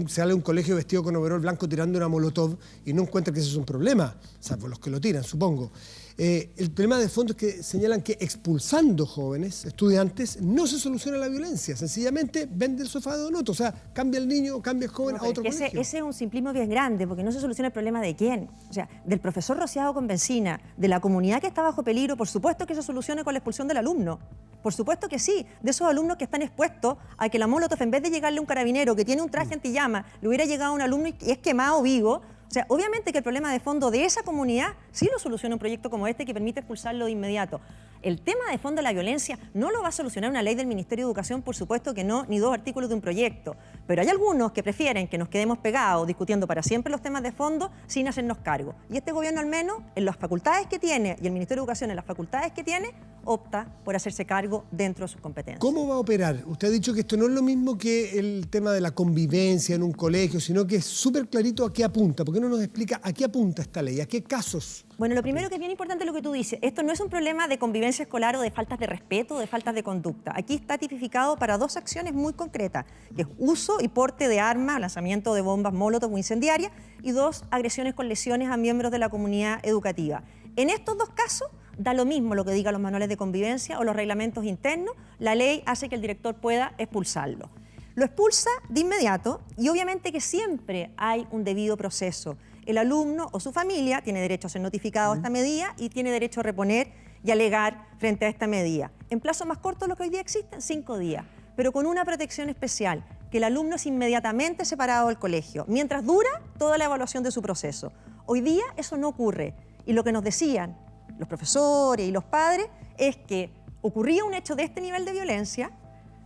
sale de un colegio vestido con overol blanco tirando una molotov y no encuentra que ese es un problema, salvo los que lo tiran, supongo. El problema de fondo es que señalan que expulsando jóvenes, estudiantes, no se soluciona la violencia. Sencillamente vende el sofá de Onoto. O sea, cambia el niño, cambia el joven a otro colegio. Ese es un simplismo bien grande, porque no se soluciona el problema de quién. O sea, del profesor rociado con benzina, de la comunidad que está bajo peligro, por supuesto que se solucione con la expulsión del alumno. Por supuesto que sí. De esos alumnos que están expuestos a que la molotov, en vez de llegarle a un carabinero que tiene un traje antillama, le hubiera llegado a un alumno y es quemado vivo. O sea, obviamente que el problema de fondo de esa comunidad sí lo soluciona un proyecto como este que permite expulsarlo de inmediato. El tema de fondo de la violencia no lo va a solucionar una ley del Ministerio de Educación, por supuesto que no, ni 2 artículos de un proyecto. Pero hay algunos que prefieren que nos quedemos pegados discutiendo para siempre los temas de fondo sin hacernos cargo. Y este gobierno, al menos, en las facultades que tiene, y el Ministerio de Educación en las facultades que tiene, opta por hacerse cargo dentro de sus competencias. ¿Cómo va a operar? Usted ha dicho que esto no es lo mismo que el tema de la convivencia en un colegio, sino que es súper clarito a qué apunta. ¿Por qué no nos explica a qué apunta esta ley? ¿A qué casos? Bueno, lo primero que es bien importante lo que tú dices. Esto no es un problema de convivencia escolar o de faltas de respeto o de faltas de conducta. Aquí está tipificado para 2 acciones muy concretas, que es uso y porte de armas, lanzamiento de bombas molotov o incendiarias, y 2 agresiones con lesiones a miembros de la comunidad educativa. En estos 2 casos, da lo mismo lo que digan los manuales de convivencia o los reglamentos internos, la ley hace que el director pueda expulsarlo. Lo expulsa de inmediato y obviamente que siempre hay un debido proceso. El alumno o su familia tiene derecho a ser notificado de esta medida y tiene derecho a reponer y alegar frente a esta medida. En plazo más corto de lo que hoy día existen, 5 días, pero con una protección especial, que el alumno es inmediatamente separado del colegio, mientras dura toda la evaluación de su proceso. Hoy día eso no ocurre y lo que nos decían los profesores y los padres es que ocurría un hecho de este nivel de violencia,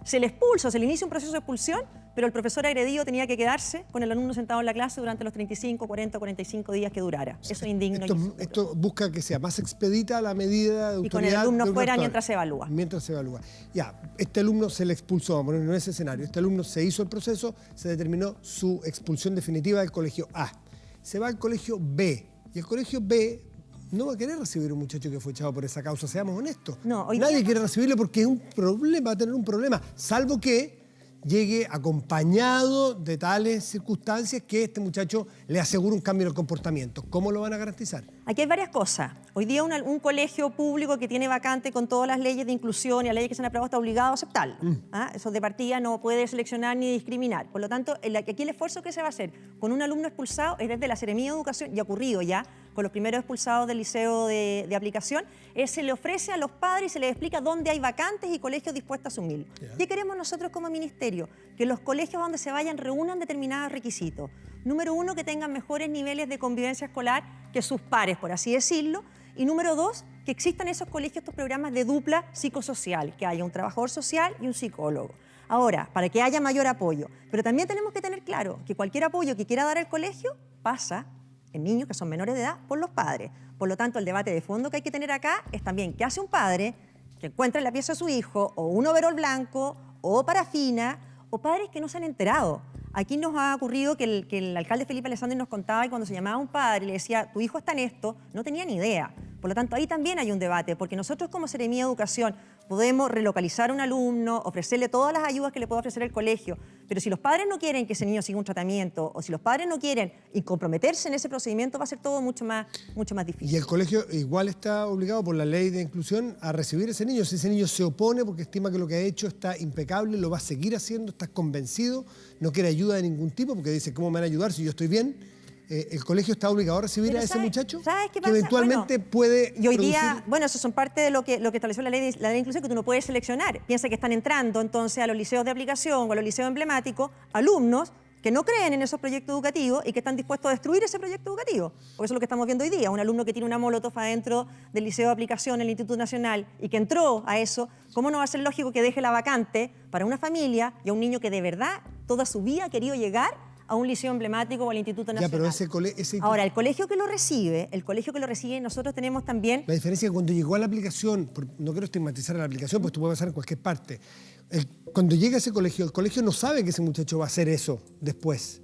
se le expulsa, se le inicia un proceso de expulsión, pero el profesor agredido tenía que quedarse con el alumno sentado en la clase durante los 35, 40, 45 días que durara. Eso es indigno. Esto busca que sea más expedita la medida de autoridad. Y con el alumno fuera mientras se evalúa. Mientras se evalúa. Ya, este alumno se le expulsó, vamos a ponerlo en ese escenario. Este alumno se hizo el proceso, se determinó su expulsión definitiva del colegio A. Se va al colegio B. Y el colegio B no va a querer recibir un muchacho que fue echado por esa causa, seamos honestos. No, nadie quiere recibirlo porque es un problema, va a tener un problema, salvo que llegue acompañado de tales circunstancias que este muchacho le asegure un cambio en el comportamiento. ¿Cómo lo van a garantizar? Aquí hay varias cosas. Hoy día un colegio público que tiene vacante con todas las leyes de inclusión y las leyes que se han aprobado está obligado a aceptarlo. Eso de partida no puede seleccionar ni discriminar. Por lo tanto, aquí el esfuerzo que se va a hacer con un alumno expulsado es desde la Seremía de Educación, y ha ocurrido ya con los primeros expulsados del liceo de aplicación, se le ofrece a los padres y se les explica dónde hay vacantes y colegios dispuestos a asumirlo. ¿Qué queremos nosotros como ministerio? Que los colegios donde se vayan reúnan determinados requisitos. Número 1, que tengan mejores niveles de convivencia escolar que sus pares, por así decirlo. Y número 2, que existan esos colegios, estos programas de dupla psicosocial, que haya un trabajador social y un psicólogo. Ahora, para que haya mayor apoyo. Pero también tenemos que tener claro que cualquier apoyo que quiera dar el colegio pasa en niños que son menores de edad por los padres. Por lo tanto, el debate de fondo que hay que tener acá es también qué hace un padre que encuentra en la pieza de su hijo o un overol blanco o parafina, o padres que no se han enterado. Aquí nos ha ocurrido que el alcalde Felipe Alessandri nos contaba que cuando se llamaba a un padre y le decía, tu hijo está en esto, no tenía ni idea. Por lo tanto, ahí también hay un debate, porque nosotros como Seremía de Educación podemos relocalizar a un alumno, ofrecerle todas las ayudas que le puede ofrecer el colegio, pero si los padres no quieren que ese niño siga un tratamiento o si los padres no quieren y comprometerse en ese procedimiento, va a ser todo mucho más difícil. Y el colegio igual está obligado por la ley de inclusión a recibir a ese niño. Si ese niño se opone porque estima que lo que ha hecho está impecable, lo va a seguir haciendo, está convencido, no quiere ayuda de ningún tipo porque dice, ¿cómo me van a ayudar si yo estoy bien? El colegio está obligado a recibir a ese muchacho ¿sabes qué que pasa? eventualmente puede y hoy día, producir... bueno, eso son parte de lo que estableció la ley de inclusión, que tú no puedes seleccionar. Piensa que están entrando entonces a los liceos de aplicación o a los liceos emblemáticos alumnos que no creen en esos proyectos educativos y que están dispuestos a destruir ese proyecto educativo. Porque eso es lo que estamos viendo hoy día. Un alumno que tiene una molotov adentro del liceo de aplicación en el Instituto Nacional y que entró a eso, ¿cómo no va a ser lógico que deje la vacante para una familia y a un niño que de verdad toda su vida ha querido llegar a un liceo emblemático o al Instituto Nacional? Ya, pero Ahora, el colegio que lo recibe, nosotros tenemos también... La diferencia es que cuando llegó a la aplicación, no quiero estigmatizar a la aplicación, pues esto puede pasar en cualquier parte. Cuando llega a ese colegio, el colegio no sabe que ese muchacho va a hacer eso después.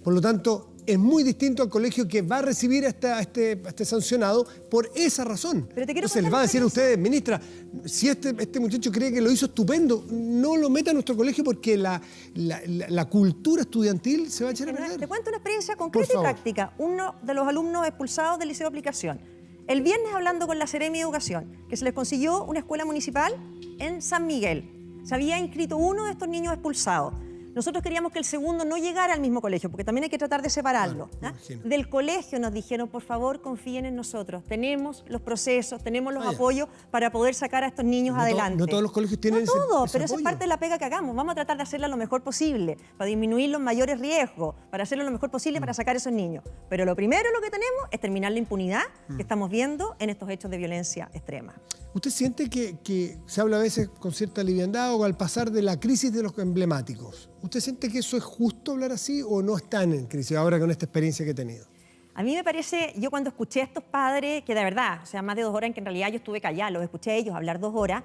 Por lo tanto, es muy distinto al colegio que va a recibir a este sancionado por esa razón. Pero te quiero Entonces les va a decir a ustedes, ministra, si este muchacho cree que lo hizo estupendo, no lo meta a nuestro colegio porque la cultura estudiantil se va a echar a perder. Te cuento una experiencia concreta y práctica. Uno de los alumnos expulsados del liceo de aplicación. El viernes, hablando con la Seremi de Educación, que se les consiguió una escuela municipal en San Miguel. Se había inscrito uno de estos niños expulsados. Nosotros queríamos que el segundo no llegara al mismo colegio, porque también hay que tratar de separarlo. Claro, del colegio nos dijeron, por favor, confíen en nosotros. Tenemos los procesos, tenemos los apoyos para poder sacar a estos niños adelante. No todos los colegios tienen ese pero esa apoyo. es parte de la pega que hagamos. Vamos a tratar de hacerla lo mejor posible, para disminuir los mayores riesgos, para hacerlo lo mejor posible para sacar a esos niños. Pero lo primero lo que tenemos es terminar la impunidad que estamos viendo en estos hechos de violencia extrema. ¿Usted siente que se habla a veces con cierta liviandad o al pasar de la crisis de los emblemáticos? ¿Usted siente que eso es justo hablar así o no están en crisis ahora con esta experiencia que he tenido? A mí me parece, yo cuando escuché a estos padres, que de verdad, o sea, más de 2 horas en que en realidad yo estuve callada, los escuché a ellos hablar 2 horas,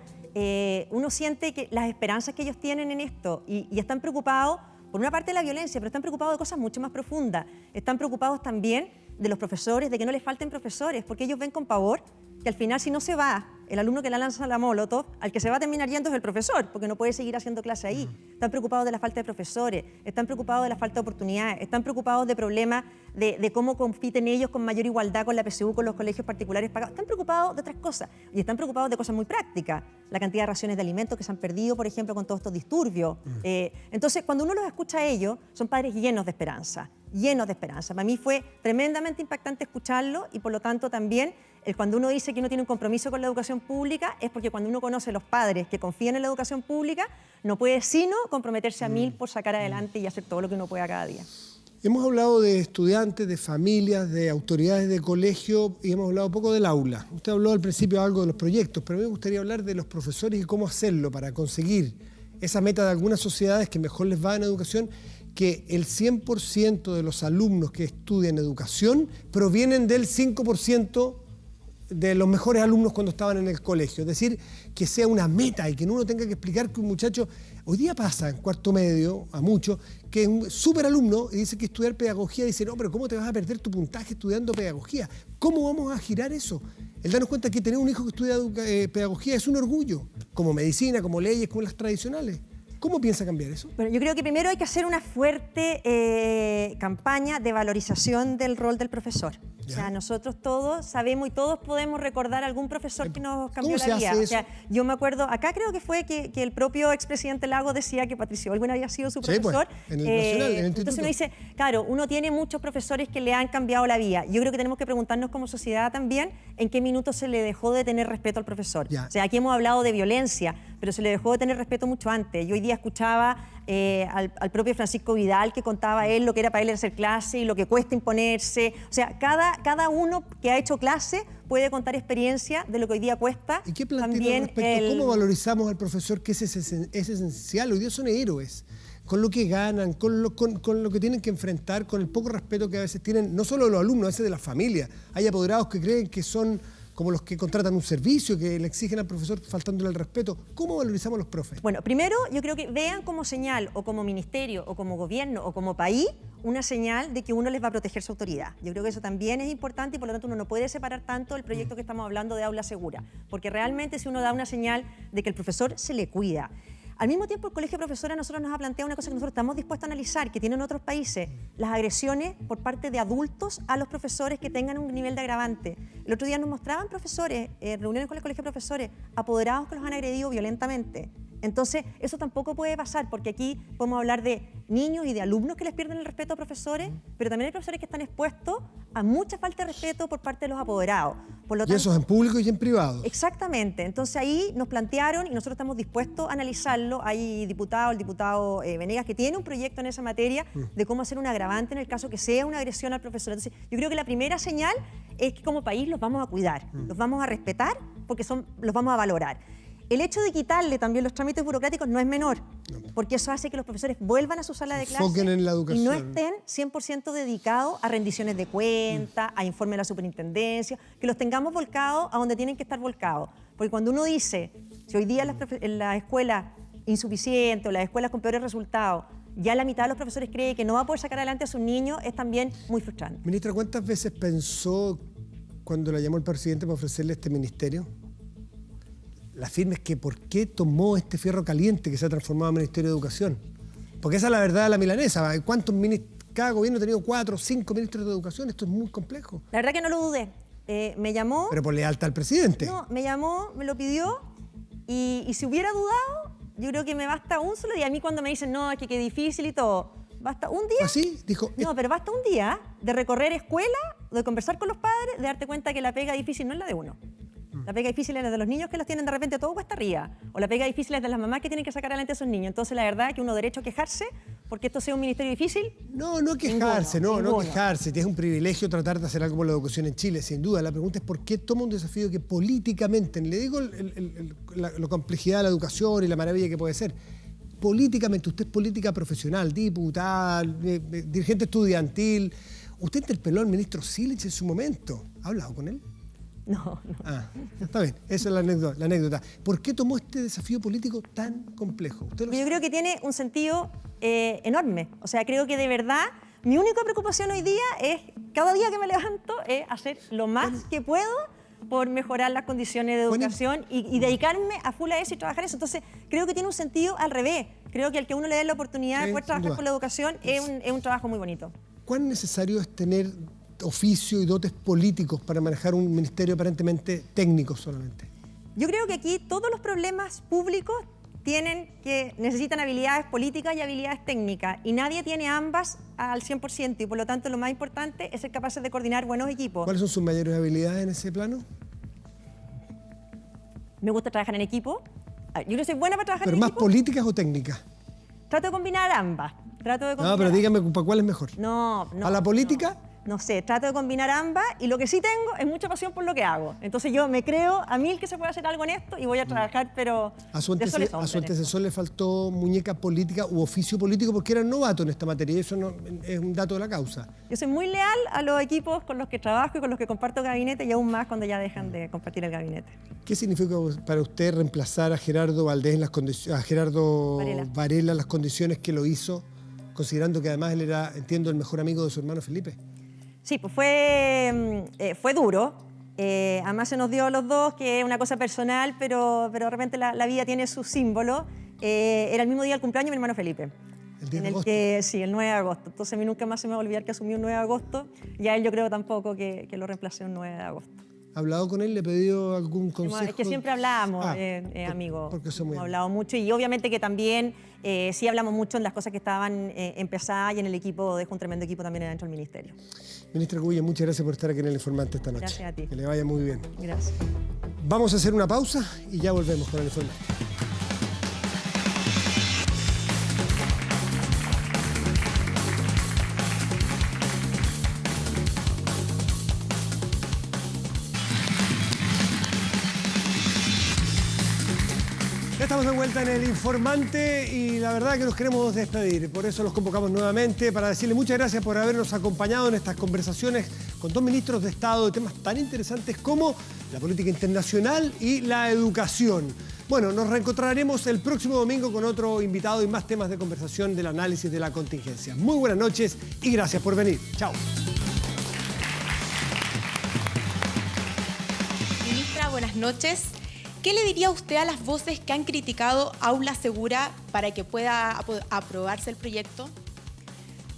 uno siente que las esperanzas que ellos tienen en esto y están preocupados por una parte de la violencia, pero están preocupados de cosas mucho más profundas. Están preocupados también de los profesores, de que no les falten profesores, porque ellos ven con pavor que al final, si no se va el alumno que la lanza la molotov, al que se va a terminar yendo es el profesor, porque no puede seguir haciendo clase ahí. Están preocupados de la falta de profesores, están preocupados de la falta de oportunidades, están preocupados de problemas de cómo compiten ellos con mayor igualdad con la PSU, con los colegios particulares pagados. Están preocupados de otras cosas y están preocupados de cosas muy prácticas. La cantidad de raciones de alimentos que se han perdido, por ejemplo, con todos estos disturbios. Entonces, cuando uno los escucha a ellos, son padres llenos de esperanza. Llenos de esperanza. Para mí fue tremendamente impactante escucharlo y por lo tanto también cuando uno dice que uno tiene un compromiso con la educación pública es porque cuando uno conoce a los padres que confían en la educación pública no puede sino comprometerse a 1000 por sacar adelante y hacer todo lo que uno pueda cada día. Hemos hablado de estudiantes, de familias, de autoridades de colegio y hemos hablado poco del aula. Usted habló al principio algo de los proyectos, pero a mí me gustaría hablar de los profesores y cómo hacerlo para conseguir esa meta de algunas sociedades que mejor les va en educación, que el 100% de los alumnos que estudian educación provienen del 5% de los mejores alumnos cuando estaban en el colegio. Es decir, que sea una meta y que uno tenga que explicar que un muchacho, hoy día pasa en cuarto medio, a muchos, que es un súper alumno y dice que estudiar pedagogía, dice, no, pero ¿cómo te vas a perder tu puntaje estudiando pedagogía? ¿Cómo vamos a girar eso? El darnos cuenta que tener un hijo que estudia pedagogía es un orgullo, como medicina, como leyes, como las tradicionales. ¿Cómo piensa cambiar eso? Bueno, yo creo que primero hay que hacer una fuerte campaña de valorización del rol del profesor. ¿Ya? O sea, nosotros todos sabemos y todos podemos recordar a algún profesor que nos cambió la vida. O sea, yo me acuerdo, acá creo que fue que el propio expresidente Lagos decía que Patricio Olguín había sido su profesor. Pues, en el Nacional, en el entonces uno dice, claro, uno tiene muchos profesores que le han cambiado la vida. Yo creo que tenemos que preguntarnos como sociedad también en qué minuto se le dejó de tener respeto al profesor. Ya. O sea, aquí hemos hablado de violencia, pero se le dejó de tener respeto mucho antes. Yo hoy día escuchaba al propio Francisco Vidal que contaba él lo que era para él hacer clase y lo que cuesta imponerse. O sea, cada uno que ha hecho clase puede contar experiencia de lo que hoy día cuesta. ¿Y qué plantea respecto? ¿Cómo valorizamos al profesor, que es esencial? Hoy día son héroes. Con lo que ganan, con lo que tienen que enfrentar, con el poco respeto que a veces tienen, no solo de los alumnos, a veces de las familias. Hay apoderados que creen que son como los que contratan un servicio, que le exigen al profesor faltándole el respeto. ¿Cómo valorizamos a los profes? Bueno, primero yo creo que vean como señal, o como ministerio, o como gobierno, o como país, una señal de que uno les va a proteger su autoridad. Yo creo que eso también es importante y por lo tanto uno no puede separar tanto el proyecto que estamos hablando de aula segura, porque realmente si uno da una señal de que el profesor se le cuida. Al mismo tiempo, el Colegio de Profesores a nosotros nos ha planteado una cosa que nosotros estamos dispuestos a analizar, que tienen otros países, las agresiones por parte de adultos a los profesores que tengan un nivel de agravante. El otro día nos mostraban profesores, reuniones con el Colegio de Profesores, apoderados que los han agredido violentamente. Entonces, eso tampoco puede pasar, porque aquí podemos hablar de niños y de alumnos que les pierden el respeto a profesores, pero también hay profesores que están expuestos a mucha falta de respeto por parte de los apoderados. Por lo tanto, y eso es en público y en privado. Exactamente. Entonces ahí nos plantearon y nosotros estamos dispuestos a analizarlo. Hay diputados, el diputado Venegas, que tiene un proyecto en esa materia de cómo hacer un agravante en el caso que sea una agresión al profesor. Entonces yo creo que la primera señal es que como país los vamos a cuidar, los vamos a respetar porque los vamos a valorar. El hecho de quitarle también los trámites burocráticos no es menor, porque eso hace que los profesores vuelvan a su sala de clase en la educación. y no estén 100% dedicados a rendiciones de cuentas, a informe de la superintendencia, que los tengamos volcados a donde tienen que estar volcados. Porque cuando uno dice, si hoy día en la escuela insuficiente o las escuelas con peores resultados, ya la mitad de los profesores cree que no va a poder sacar adelante a sus niños, es también muy frustrante. Ministra, ¿cuántas veces pensó cuando la llamó el presidente para ofrecerle este ministerio? La firme es que ¿por qué tomó este fierro caliente que se ha transformado en Ministerio de Educación? Porque esa es la verdad de la milanesa. Cada gobierno ha tenido 4 o 5 ministros de Educación. Esto es muy complejo. La verdad que no lo dudé. Me llamó... Pero por lealtad al presidente. No, me llamó, me lo pidió y si hubiera dudado, yo creo que me basta un solo día. A mí cuando me dicen, no, es que qué difícil y todo, basta un día... ¿Así? Dijo... No, pero basta un día de recorrer escuela, de conversar con los padres, de darte cuenta que la pega difícil no es la de uno. La pega difícil es la de los niños que los tienen de repente todo cuesta arriba. O la pega difícil es de las mamás que tienen que sacar adelante a esos niños. Entonces, la verdad es que uno derecho a quejarse porque esto sea un ministerio difícil. No quejarse, no quejarse. Es un privilegio tratar de hacer algo por la educación en Chile, sin duda. La pregunta es por qué toma un desafío que políticamente, le digo la complejidad de la educación y la maravilla que puede ser, políticamente, usted es política profesional, diputada, dirigente estudiantil, usted interpeló al ministro Silich en su momento. ¿Ha hablado con él? No. Ah, está bien, esa es la anécdota. ¿Por qué tomó este desafío político tan complejo? Yo creo que tiene un sentido enorme. O sea, creo que de verdad mi única preocupación hoy día es, cada día que me levanto, es hacer lo más que puedo por mejorar las condiciones de educación y dedicarme a full a eso y trabajar eso. Entonces, creo que tiene un sentido al revés. Creo que al que uno le dé la oportunidad de poder trabajar por la educación es un trabajo muy bonito. ¿Cuán necesario es tener oficio y dotes políticos para manejar un ministerio aparentemente técnico solamente? Yo creo que aquí todos los problemas públicos necesitan habilidades políticas y habilidades técnicas y nadie tiene ambas al 100% y por lo tanto lo más importante es ser capaces de coordinar buenos equipos. ¿Cuáles son sus mayores habilidades en ese plano? Me gusta trabajar en equipo. Yo creo que soy buena para trabajar en equipo. ¿Pero más políticas o técnicas? Trato de combinar ambas. No, pero dígame, ¿para cuál es mejor? No. ¿A la política? No sé, trato de combinar ambas y lo que sí tengo es mucha pasión por lo que hago. Entonces yo me creo a mí el que se puede hacer algo en esto y voy a trabajar, pero a su antecesor le faltó muñeca política u oficio político porque era novato en esta materia y eso no, es un dato de la causa. Yo soy muy leal a los equipos con los que trabajo y con los que comparto gabinete y aún más cuando ya dejan de compartir el gabinete. ¿Qué significa para usted reemplazar a Gerardo Valdés a Gerardo Varela en las condiciones que lo hizo, considerando que además él era, entiendo, el mejor amigo de su hermano Felipe? Sí, pues fue duro. Además se nos dio a los dos, que es una cosa personal, pero de repente la vida tiene sus símbolos. Era el mismo día del cumpleaños de mi hermano Felipe. ¿El 10 de agosto? Sí, el 9 de agosto. Entonces a mí nunca más se me va a olvidar que asumió un 9 de agosto. Y a él yo creo tampoco que lo reemplacé un 9 de agosto. ¿Ha hablado con él? ¿Le ha pedido algún consejo? Es que siempre hablamos, amigos. Porque hemos hablado mucho y obviamente que también sí hablamos mucho en las cosas que estaban empezadas y en el equipo, dejo un tremendo equipo también dentro del ministerio. Ministra Cubillos, muchas gracias por estar aquí en El Informante esta noche. Gracias a ti. Que le vaya muy bien. Gracias. Vamos a hacer una pausa y ya volvemos con El Informante. Ya estamos de vuelta en El Informante y la verdad que nos queremos despedir. Por eso los convocamos nuevamente para decirle muchas gracias por habernos acompañado en estas conversaciones con dos ministros de Estado de temas tan interesantes como la política internacional y la educación. Bueno, nos reencontraremos el próximo domingo con otro invitado y más temas de conversación del análisis de la contingencia. Muy buenas noches y gracias por venir. Chao. Ministra, buenas noches. ¿Qué le diría usted a las voces que han criticado Aula Segura para que pueda aprobarse el proyecto?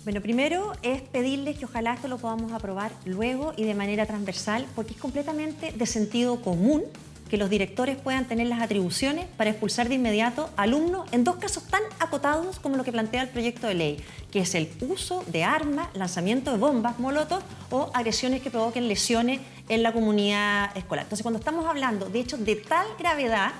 Bueno, primero es pedirles que ojalá esto lo podamos aprobar luego y de manera transversal, porque es completamente de sentido común que los directores puedan tener las atribuciones para expulsar de inmediato alumnos en dos casos tan acotados como lo que plantea el proyecto de ley, que es el uso de armas, lanzamiento de bombas, molotov o agresiones que provoquen lesiones en la comunidad escolar. Entonces, cuando estamos hablando de hechos de tal gravedad,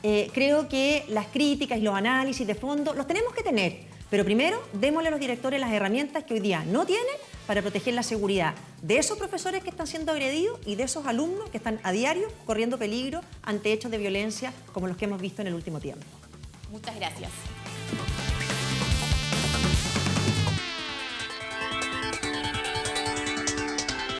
creo que las críticas y los análisis de fondo los tenemos que tener. Pero primero, démosle a los directores las herramientas que hoy día no tienen para proteger la seguridad de esos profesores que están siendo agredidos y de esos alumnos que están a diario corriendo peligro ante hechos de violencia como los que hemos visto en el último tiempo. Muchas gracias.